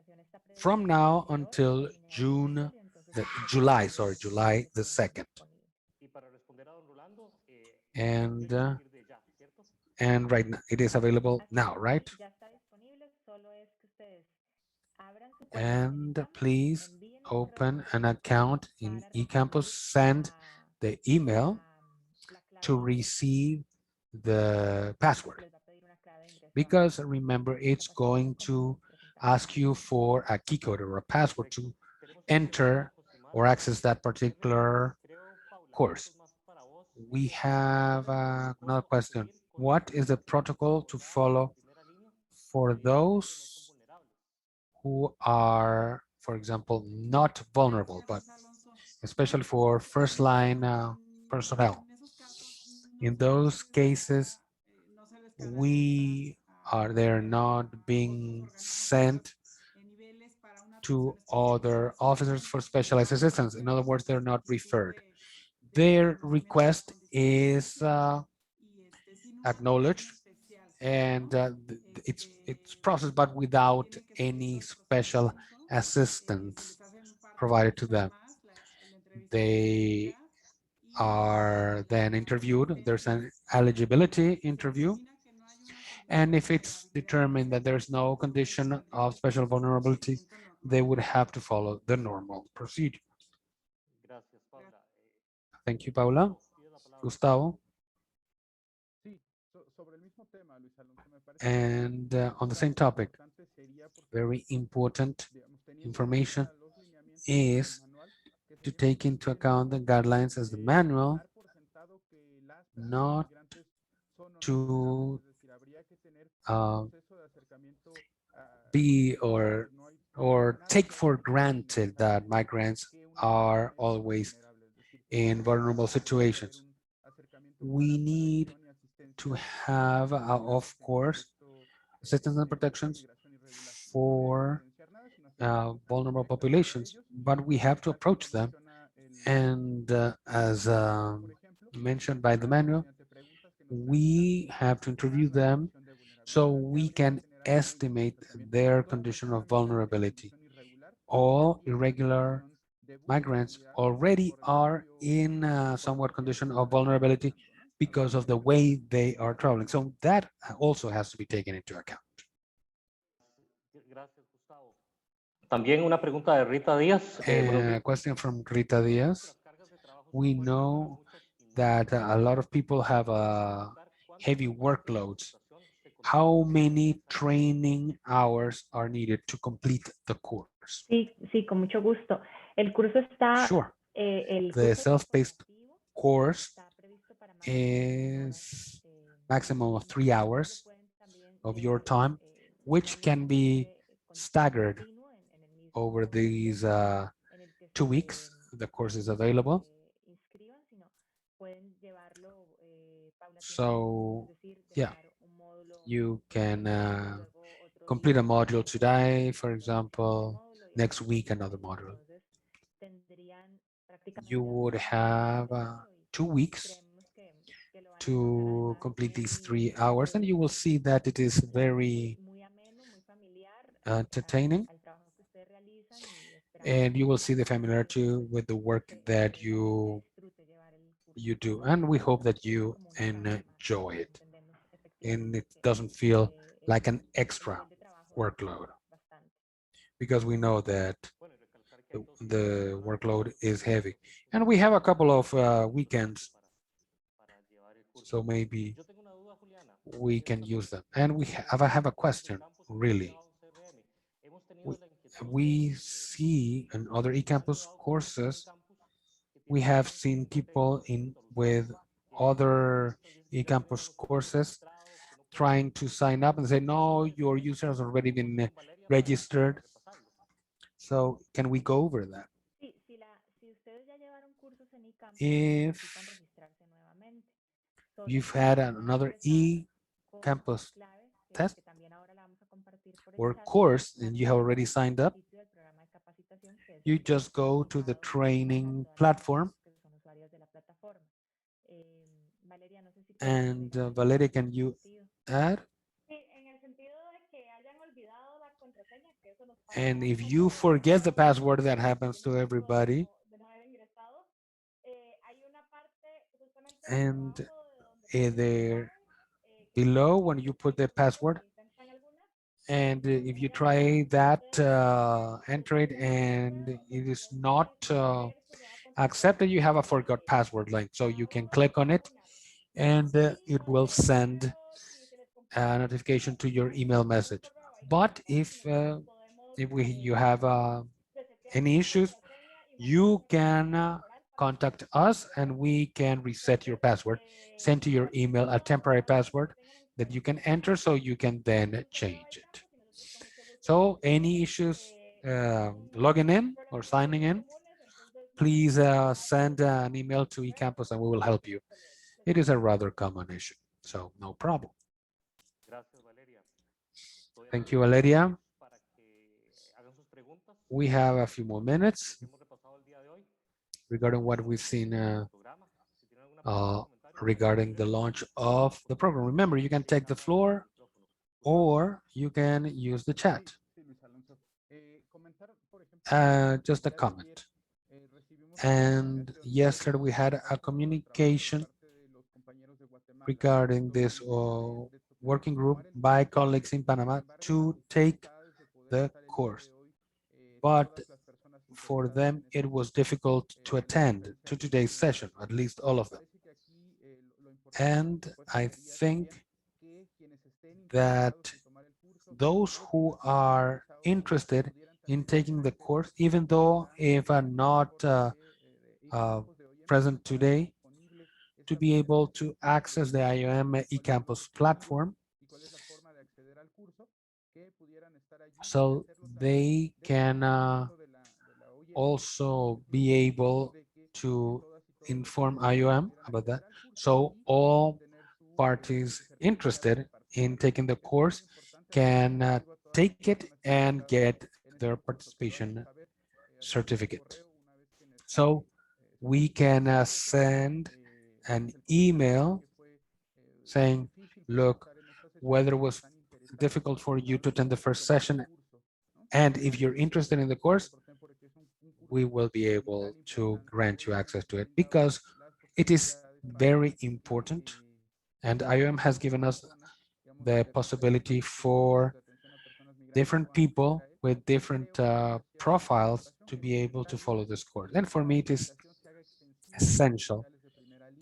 S2: from now until July the 2nd.
S1: Y para responder a don Rolando,
S2: And
S1: a partir de ya, ¿cierto?
S2: and right now it is available now, right?
S6: Ya está disponible, solo es que ustedes abran su cuenta en
S2: And
S6: eCampus,
S2: please
S6: envíen el correo
S2: open an
S6: electrónico
S2: account in
S6: para
S2: eCampus,
S6: recibir
S2: send the email
S6: la clave
S2: to
S6: de ingreso.
S2: receive the password.
S6: Les va a pedir una clave de ingreso
S2: Because
S6: a
S2: remember,
S6: esta
S2: it's
S6: capacitación,
S2: going
S6: como
S2: to
S6: les presentaba.
S2: ask you for a key code or a password to
S1: Tenemos aquí
S2: enter or access that particular
S1: creo, Paula,
S2: course.
S1: esto es más para vos.
S2: We have another question. What is the protocol to follow for those who are, for example, not vulnerable, but
S5: Gracias, Alonso.
S2: especially for first line personnel?
S5: En esos casos,
S2: In those cases,
S5: no se les
S2: we are they're not being sent
S5: niveles para una
S2: to
S5: atención
S2: other
S5: especial,
S2: officers for specialized assistance. In other words, they're not referred.
S5: de
S2: Their
S5: reconocimiento de
S2: request
S5: condiciones
S2: is
S5: y sin una
S2: acknowledged
S5: atención especial,
S2: and
S5: ¿no?
S2: it's processed, but without
S5: Tienen que seguir
S2: any
S5: todo el
S2: special
S5: procedimiento, si
S2: assistance.
S5: les hacen un
S2: provided to them.
S5: más, el entrevistador
S2: They
S5: y
S2: are then interviewed. There's an eligibility interview.
S5: determina que no hay una
S2: And
S5: condición
S2: if
S5: de
S2: it's
S5: vulnerabilidad,
S2: determined that there's no condition of special vulnerability, they would have to follow the normal procedure.
S1: Gracias, Paula.
S2: Thank you, Paula.
S1: Pide la palabra.
S2: Gustavo.
S7: Sí, sobre el mismo tema, Luis Alonso, me parece
S2: And on the
S7: que
S2: same topic,
S7: importante sería porque,
S2: very important
S7: digamos, teniendo en
S2: information
S7: cuenta los lineamientos
S2: is
S7: del manual, que
S2: to
S7: sería
S2: take into account the guidelines as the manual,
S7: dar por sentado que las personas
S2: not
S7: migrantes son o no
S2: to
S7: vulnerables, es decir, habría que tener
S2: uh,
S7: un proceso de acercamiento
S2: be
S7: es decir, no hay
S2: or
S7: nada
S2: take
S7: que
S2: for
S7: hacer para
S2: granted
S7: garantizar
S2: that migrants
S7: que una
S2: are
S7: persona es
S2: always
S7: vulnerable, es decir,
S2: in vulnerable
S7: debería haber
S2: situations.
S7: un acercamiento
S2: We
S7: para
S2: need
S7: protección y
S2: to
S7: asistencia
S2: have,
S7: a migrantes
S2: of
S7: en
S2: course,
S7: contexto
S2: assistance and
S7: de
S2: protections
S7: migración irregular. No habría que
S2: for
S7: denunciar nada, sino acercarse
S2: vulnerable
S7: directamente a
S2: populations,
S7: ellos.
S2: but we have to
S7: Tal como
S2: approach
S7: lo
S2: them.
S7: menciona
S2: And as
S7: manual, por ejemplo,
S2: mentioned by the
S7: buscarlos
S2: manual,
S7: mediante preguntas que nos permitan
S2: we have to
S7: estimar
S2: interview
S7: la
S2: them
S7: condición de
S2: so
S7: vulnerabilidad que
S2: we
S7: habría que
S2: can
S7: generar en ellos el
S2: estimate
S7: acercamiento.
S2: their
S7: Toda
S2: condition
S7: persona
S2: of
S7: migrante en
S2: vulnerability.
S7: condición irregular
S2: All
S7: estaría en
S2: irregular
S7: condición de
S2: migrants
S7: vulnerabilidad
S2: already
S7: por el
S2: are
S7: propio
S2: in
S7: por el
S2: somewhat
S7: propio
S2: condition
S7: medio
S2: of
S7: de vida
S2: vulnerability
S7: viajando, ¿no?
S2: because
S7: Hablando
S2: of the
S7: de
S2: way
S7: personas
S2: they are traveling.
S7: migrantes.
S2: So that also has to be taken into account.
S1: Gracias, Gustavo. También una pregunta de Rita Díaz. Buenos días.
S2: Question from Rita Diaz.
S1: Las cargas de trabajo son
S2: We
S1: fuertes para
S2: know
S1: muchos y no
S2: that a lot of people have heavy workloads. How many training hours are needed to complete the course?
S6: Sí, sí, con mucho gusto. El curso está,
S2: Sure.
S6: el
S2: The
S6: curso
S2: self-paced
S6: formativo
S2: course
S6: está previsto para máximo de 3 horas.
S2: is maximum of 3
S6: Ustedes lo
S2: hours
S6: pueden también
S2: of your
S6: llevar,
S2: time, which
S6: llevarlo
S2: can be staggered
S6: continuo en el mismo
S2: over these
S6: tiempo en el que
S2: 2
S6: se,
S2: weeks. The course is available.
S6: inscriban, sino pueden llevarlo paulatinamente,
S2: So,
S6: es decir,
S2: yeah,
S6: dejar un módulo
S2: you can
S6: luego otro
S2: complete a
S6: día,
S2: module today, for
S6: otro
S2: example,
S6: módulo y
S2: next
S6: así
S2: week another
S6: sucesivamente.
S2: module.
S6: Entonces, tendrían
S2: You
S6: prácticamente 2
S2: would
S6: semanas para
S2: have
S6: completarlo y
S2: 2 weeks
S6: creemos que lo van a encontrar
S2: to
S6: además
S2: complete these 3 hours, and you will see that it is very
S6: muy ameno, muy familiar
S2: entertaining,
S6: al trabajo que ustedes realizan y esperamos
S2: and you will see the
S6: que
S2: familiarity with the work that
S6: se disfrute llevar el curso.
S2: you do, and we hope that you
S6: Como una carga más,
S2: enjoy it,
S6: entendemos
S2: and
S6: efectivamente
S2: it
S6: que
S2: doesn't feel like an
S6: el
S2: extra
S6: nivel de trabajo
S2: workload,
S6: es bastante.
S2: because we know that
S1: Bueno, y recalcar que hay dos fines de
S2: the
S1: semana
S2: workload is
S1: para
S2: heavy.
S1: los equipos
S2: And we have a couple of
S1: para
S2: weekends,
S1: llevar el curso.
S2: so maybe
S1: Yo tengo una duda, Juliana.
S2: we can use them. And I have a question, really.
S1: Hemos tenido la inquietud
S2: We
S1: de
S2: see in other
S1: que han
S2: eCampus
S1: llevado cursos en
S2: courses,
S1: eCampus que
S2: we
S1: tienen
S2: have
S1: algún
S2: seen
S1: tipo de
S2: people
S1: técnicas
S2: in with
S1: psicológicas que
S2: other
S1: muchas veces ya tienen
S2: eCampus
S1: unos usuarios
S2: courses
S1: registrados que no pueden
S2: trying to sign up and say, no, your user has already been
S1: Valeria
S2: registered.
S1: para repasarlo.
S2: So can we go over that?
S6: Sí, si ustedes ya llevaron cursos en eCampus, necesitan
S2: If
S6: registrarse nuevamente. Solo
S2: you've
S6: van
S2: had
S6: a
S2: another
S6: ingresar con su
S2: eCampus
S6: clave,
S2: test
S6: que también ahora la vamos a compartir por el
S2: or
S6: chat,
S2: course
S6: van
S2: and
S6: a
S2: you have
S6: ingresar
S2: already signed up,
S6: al sitio del programa de capacitación, que es
S2: you
S6: el que
S2: just
S6: está
S2: go to the
S6: publicado para
S2: training
S6: todas las
S2: platform.
S6: personas que son usuarios de la plataforma. Valeria, no sé si quieres
S2: And
S6: agregar algo
S2: Valeria,
S6: más en
S2: can
S6: ese
S2: you
S6: sentido.
S2: add?
S4: Sí, en el sentido de que hayan olvidado la contraseña, que eso nos
S2: And
S4: pasa
S2: if you
S4: como a
S2: forget the
S4: todos
S2: password, that
S4: los
S2: happens to everybody.
S4: de no haber ingresado, hay una parte justamente
S2: And
S4: debajo de donde ponen la
S2: there
S4: clave, que se
S2: below,
S4: llama
S2: when you put the
S4: verificación,
S2: password,
S4: ahí están algunas.
S2: and if you
S4: Ella les
S2: try that,
S4: permite
S2: enter it,
S4: ingresar su
S2: and
S4: correo y
S2: it is not
S4: entonces ver su nueva contraseña
S2: accepted, you have a forgot password link. So you can click on it, and it will send a notification to your email message. But if you have any issues, you can contact us and we can reset your password, send to your email a temporary password that you can enter so you can then change it. So any issues logging in or signing in, please send an email to eCampus and we will help you. It is a rather common issue, so no problem.
S1: Gracias, Valeria.
S2: Thank you, Valeria.
S1: Para que hagan sus preguntas.
S2: We have a few more minutes
S1: Hemos repasado el día de hoy.
S2: regarding what we've seen
S1: Programa. Si tienen alguna pregunta, comentario,
S2: regarding the launch of the program. Remember, you can take the floor or you can use the chat.
S7: Sí, Luis Alonso.
S2: Just a comment. And yesterday we had a communication regarding this working group by colleagues in Panama to take the course. But for them, it was difficult to attend to today's session, at least all of them. And I think that those who are interested in taking the course, even though if are not present today, to be able to access the IOM eCampus platform so they can also be able to inform IOM about that. So all parties interested in taking the course can take it and get their participation certificate. So we can send an email saying, look, whether it was difficult for you to attend the first session, and if you're interested in the course, we will be able to grant you access to it because it is very important. And IOM has given us the possibility for different people with different profiles to be able to follow this course. And for me, it is essential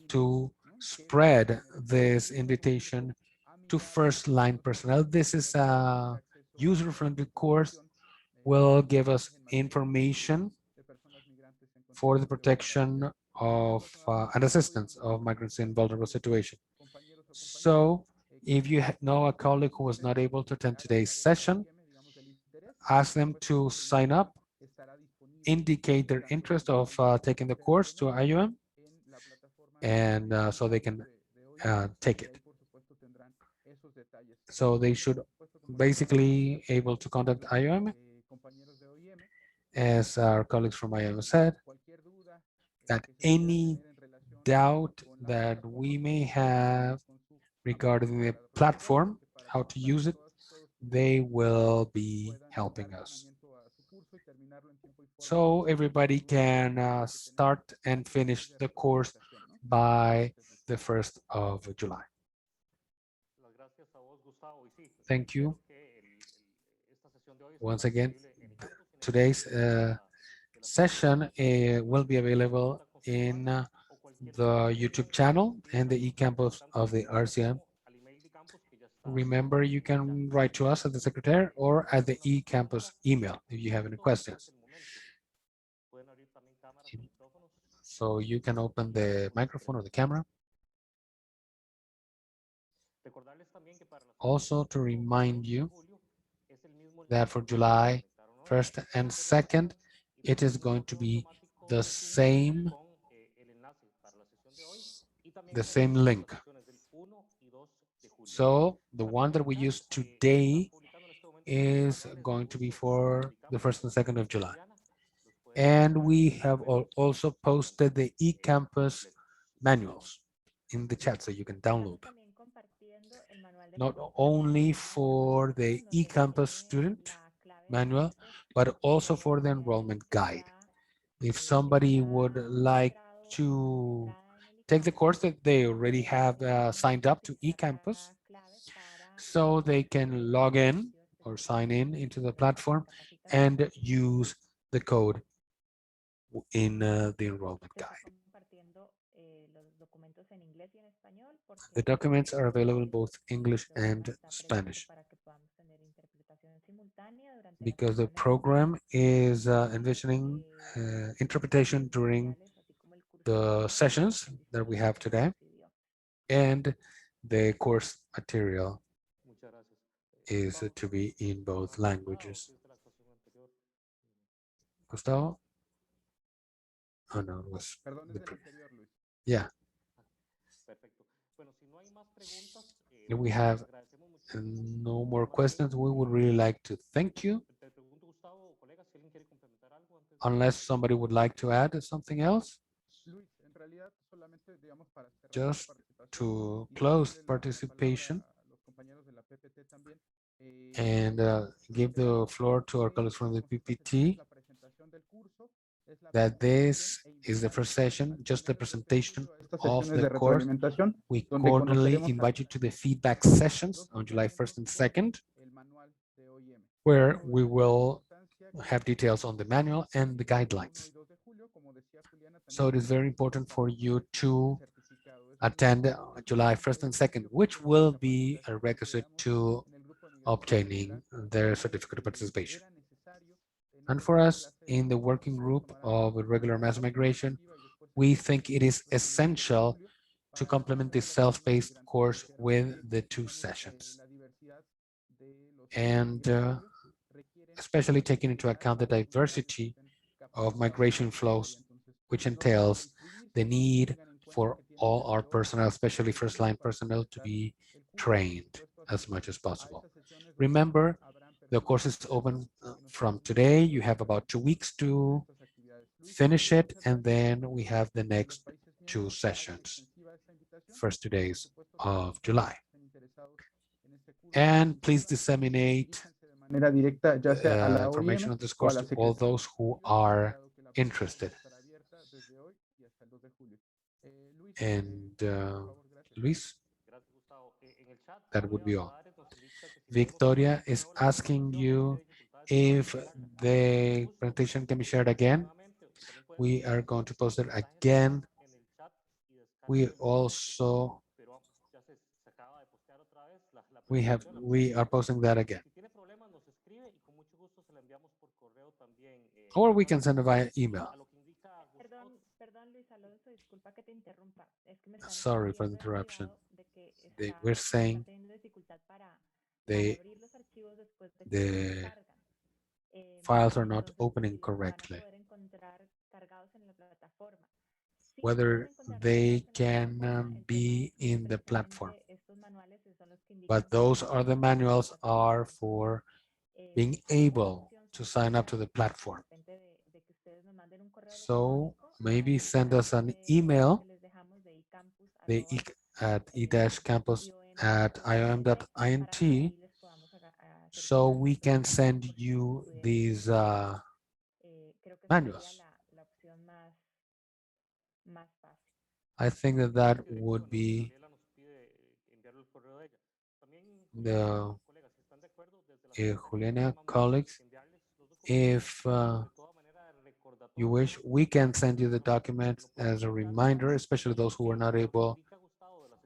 S2: to spread this invitation to first line personnel. This is a user-friendly course, will give us information for the protection of and assistance of migrants in vulnerable situation. So if you know a colleague who was not able to attend today's session, ask them to sign up, indicate their interest of taking the course to IOM, and so they can take it. So they should basically able to contact IOM, as our colleagues from IOM said, that any doubt that we may have regarding the platform, how to use it, they will be helping us. So everybody can start and finish the course by the 1st of July. Thank you. Once again, today's session will be available in the YouTube channel and the eCampus of the RCM. Remember, you can write to us at the secretary or at the eCampus email if you have any questions. So you can open the microphone or the camera. Also to remind you that for July 1st and 2nd, it is going to be the same link. So the one that we use today is going to be for the 1st and 2nd of July. And we have also posted the eCampus manuals in the chat so you can download them. Not only for the eCampus student manual, but also for the enrollment guide. If somebody would like to take the course that they already have signed up to eCampus, so they can log in or sign in into the platform and use the code in the enrollment guide. The documents are available in both English and Spanish because the program is envisioning interpretation during the sessions that we have today, and the course material is to be in both languages. Gustavo? Oh no, it was the previous. Yeah. If we have no more questions, we would really like to thank you. Unless somebody would like to add something else. Just to close participation, and give the floor to our colleagues from the PPT that this is the first session, just the presentation of the course. We cordially invite you to the feedback sessions on July 1st and 2nd, where we will have details on the manual and the guidelines. So it is very important for you to attend July 1st and 2nd, which will be a requisite to obtaining their certificate of participation. And for us, in the working group of irregular mass migration, we think it is essential to complement this self-paced course with the 2 sessions. And especially taking into account the diversity of migration flows, which entails the need for all our personnel, especially first-line personnel, to be trained as much as possible. Remember, the course is open from today. You have about 2 weeks to finish it, and then we have the next 2 sessions, first 2 days of July. And please disseminate information on this course to all those who are interested. And Luis, that would be all. Victoria is asking you if the presentation can be shared again. We are going to post it again. We also we are posting that again. Or we can send it via email.
S6: Perdón, Luis Alonso, disculpa que te interrumpa. Es que me están
S2: Sorry for the
S6: escribiendo del
S2: interruption.
S6: lado de que
S2: We're saying
S6: está teniendo dificultad para
S2: the
S6: abrir los archivos después de que se descargan.
S2: files are not
S6: Entonces,
S2: opening
S6: si los van a
S2: correctly.
S6: poder encontrar cargados en la plataforma. Sí,
S2: Whether
S6: pueden encontrar
S2: they
S6: cargados en la
S2: can
S6: plataforma. El
S2: be
S6: tema
S2: in
S6: es
S2: the platform.
S6: precisamente estos manuales son los que indican
S2: But
S6: cómo
S2: those are the
S6: acceder a la
S2: manuals are
S6: plataforma.
S2: for being
S6: Hay otra
S2: able
S6: opción
S2: to sign up to the
S6: de
S2: platform.
S6: repente de que ustedes nos manden un correo
S2: So
S6: electrónico
S2: maybe
S6: al
S2: send us an
S6: correo
S2: email,
S6: que les dejamos de
S2: the at
S6: icampus@iom.int
S2: iom.int,
S6: para que ahí les podamos
S2: so
S6: certificar
S2: we
S6: sus
S2: can
S6: certificados
S2: send
S6: porque
S2: you
S6: pudiera
S2: these
S6: creo que esa sería
S2: manuals.
S6: la opción más fácil.
S2: I think that that would be the Juliana colleagues. If you wish, we can send you the documents as a reminder, especially those who are not able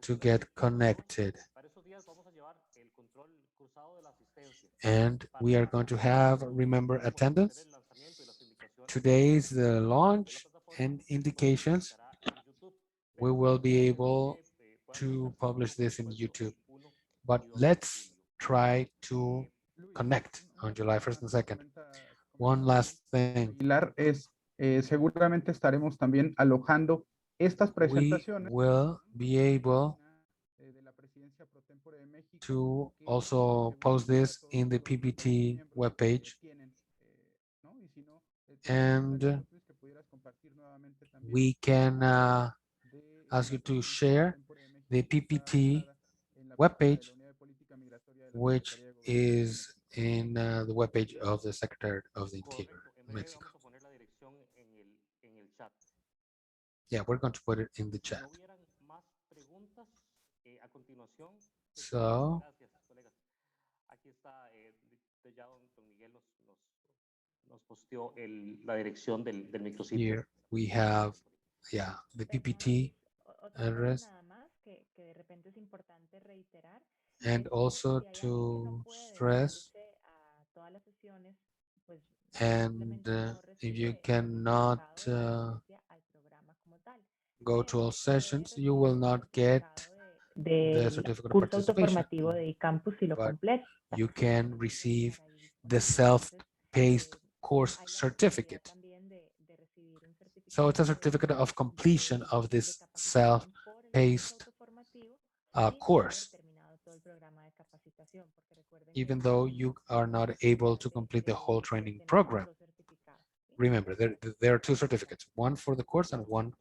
S2: to get connected. And we are going to have, remember, attendance. Today's the launch and indications. We will be able to publish this in YouTube. But let's try to connect on July 1st and 2nd. One last thing.
S7: Seguramente estaremos también alojando estas
S2: We
S7: presentaciones
S2: will be able
S7: de la Presidencia Pro Tempore de México
S2: to also post this in the PPT webpage. And we can ask you to share the PPT webpage, which is in the webpage of the Secretary of the Interior, Mexico. Yeah, we're going to put it in the chat. So, here we have, yeah, the PPT address. And also to stress, and if you cannot go to all sessions, you will not get the certificate of participation, but you can receive the self-paced course certificate. So it's a certificate of completion of this self-paced course, even though you are not able to complete the whole training program. Remember, there are 2 certificates, one for the course and one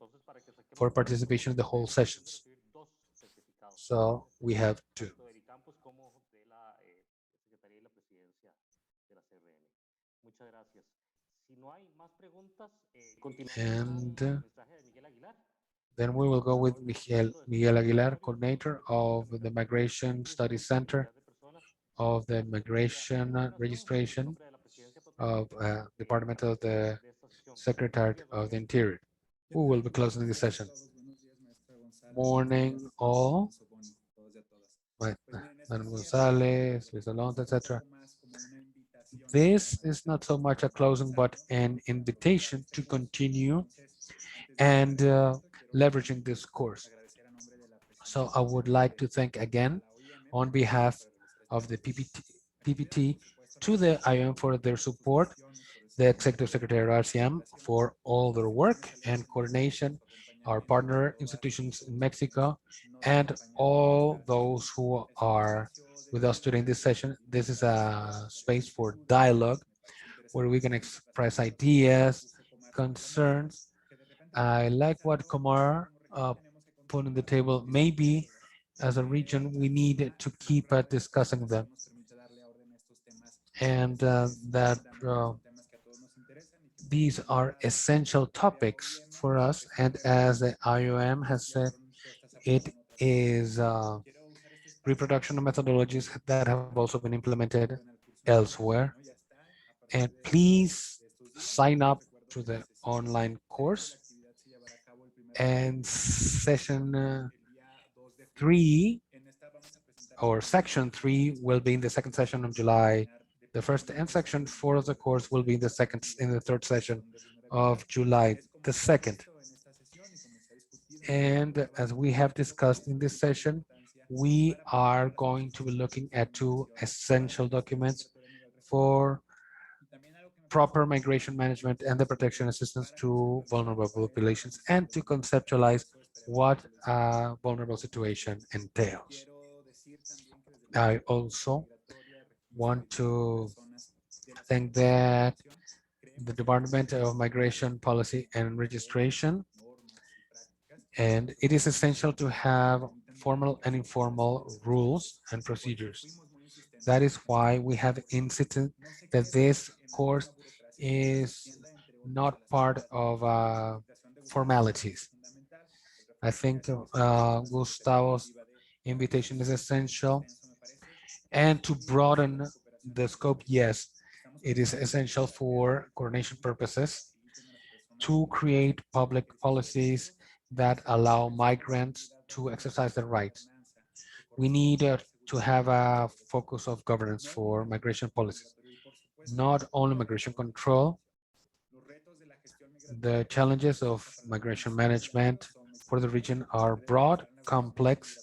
S2: for participation in the whole sessions. So we have 2. And then we will go with Miguel Aguilar, coordinator of the Migration Studies Center of the Migration Registration of Department of the Secretary of the Interior, who will be closing the session. Morning, all. Madam Gonzalez, Luis Alonso, etc. This is not so much a closing, but an invitation to continue and leveraging this course. So I would like to thank again on behalf of the PPT to the IOM for their support, the Executive Secretary of RCM for all their work and coordination, our partner institutions in Mexico, and all those who are with us during this session. This is a space for dialogue where we can express ideas, concerns. I like what Kumar put on the table. Maybe as a region, we need to keep discussing them. And that these are essential topics for us. And as the IOM has said, it is reproduction of methodologies that have also been implemented elsewhere. And please sign up to the online course. And session 3 or section 3 will be in the second session of July the 1st, and section 4 of the course will be in the third session of July the 2nd. And as we have discussed in this session, we are going to be looking at 2 essential documents for proper migration management and the protection assistance to vulnerable populations, and to conceptualize what a vulnerable situation entails. I also want to thank that the Department of Migration Policy and Registration, and it is essential to have formal and informal rules and procedures. That is why we have insisted that this course is not part of formalities. I think Gustavo's invitation is essential. And to broaden the scope, yes, it is essential for coordination purposes to create public policies that allow migrants to exercise their rights. We need to have a focus of governance for migration policies, not only migration control. The challenges of migration management for the region are broad, complex.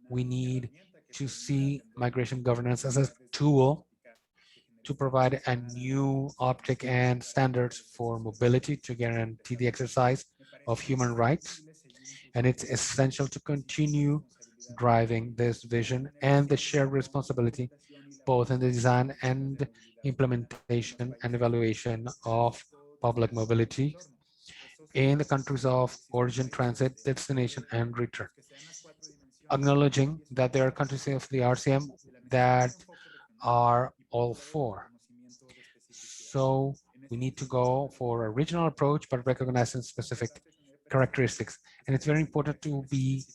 S2: We need to see migration governance as a tool to provide a new optic and standards for mobility to guarantee the exercise of human rights. And it's essential to continue driving this vision and the shared responsibility, both in the design and implementation and evaluation of public mobility in the countries of origin, transit, destination, and return. Acknowledging that there are countries of the RCM that are all four. So we need to go for a regional approach, but recognizing specific characteristics. And it's very important to be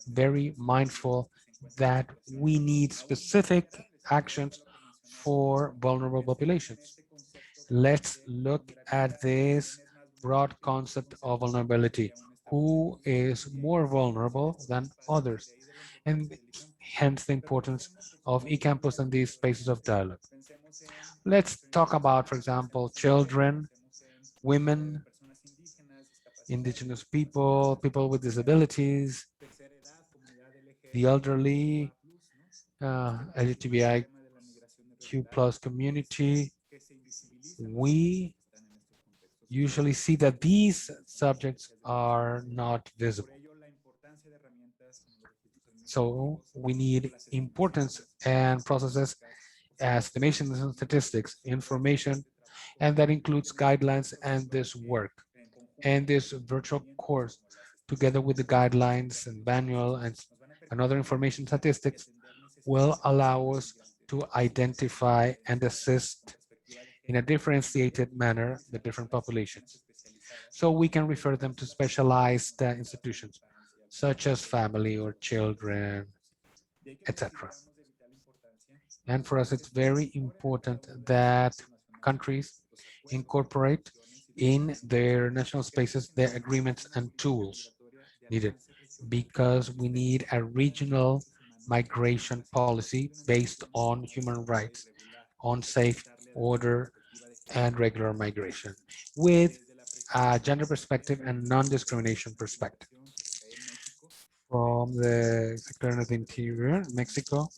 S2: very mindful that we need specific actions for vulnerable populations. Let's look at this broad concept of vulnerability. Who is more vulnerable than others? And hence the importance of eCampus and these spaces of dialogue. Let's talk about, for example, children, women, indigenous people, people with disabilities, the elderly, LGBTIQ+ community. We usually see that these subjects are not visible. So we need importance and processes, estimations and statistics, information, and that includes guidelines and this work. And this virtual course, together with the guidelines and manual and other information statistics, will allow us to identify and assist in a differentiated manner the different populations. So we can refer them to specialized institutions, such as family or children, etc. And for us, it's very important that countries incorporate in their national spaces their agreements and tools needed, because we need a regional migration policy based on human rights, on safe, order, and regular migration, with a gender perspective and non-discrimination perspective. From the Secretary of the Interior, Mexico,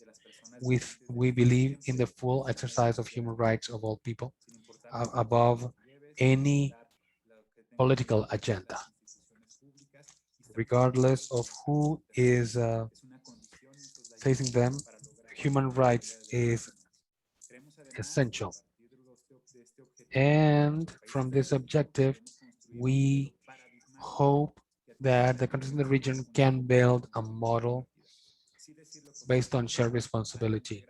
S2: we believe in the full exercise of human rights of all people above any political agenda, regardless of who is facing them. Human rights is essential. And from this objective, we hope that the countries in the region can build a model based on shared responsibility.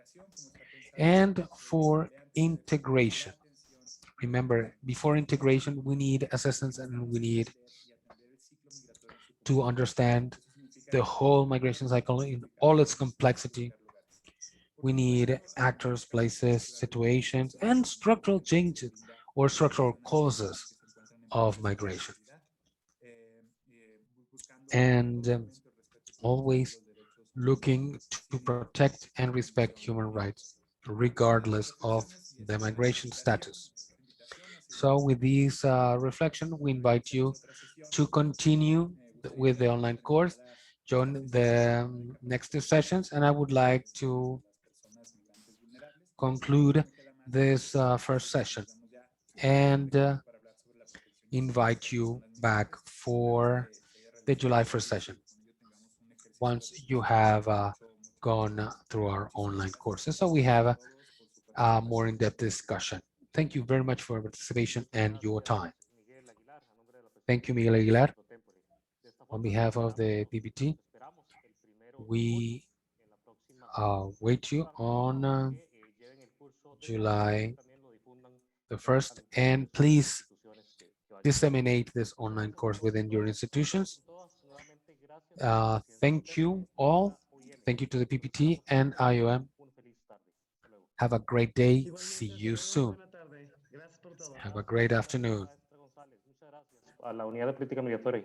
S2: And for integration, remember, before integration, we need assistance and we need to understand the whole migration cycle in all its complexity. We need actors, places, situations, and structural changes or structural causes of migration. And always looking to protect and respect human rights, regardless of the migration status. So with this reflection, we invite you to continue with the online course, join the next two sessions, and I would like to conclude this first session and invite you back for the July 1st session once you have gone through our online courses. So we have a more in-depth discussion. Thank you very much for your participation and your time. Thank you, Miguel Aguilar. On behalf of the PPT, we wait you on July the 1st, and please disseminate this online course within your institutions. Thank you all. Thank you to the PPT and IOM. Have a great day. See you soon. Have a great afternoon.
S1: A la unidad de política migratoria.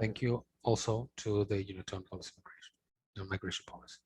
S2: Thank you also to the Unit on Policy Migration, Migration Policy.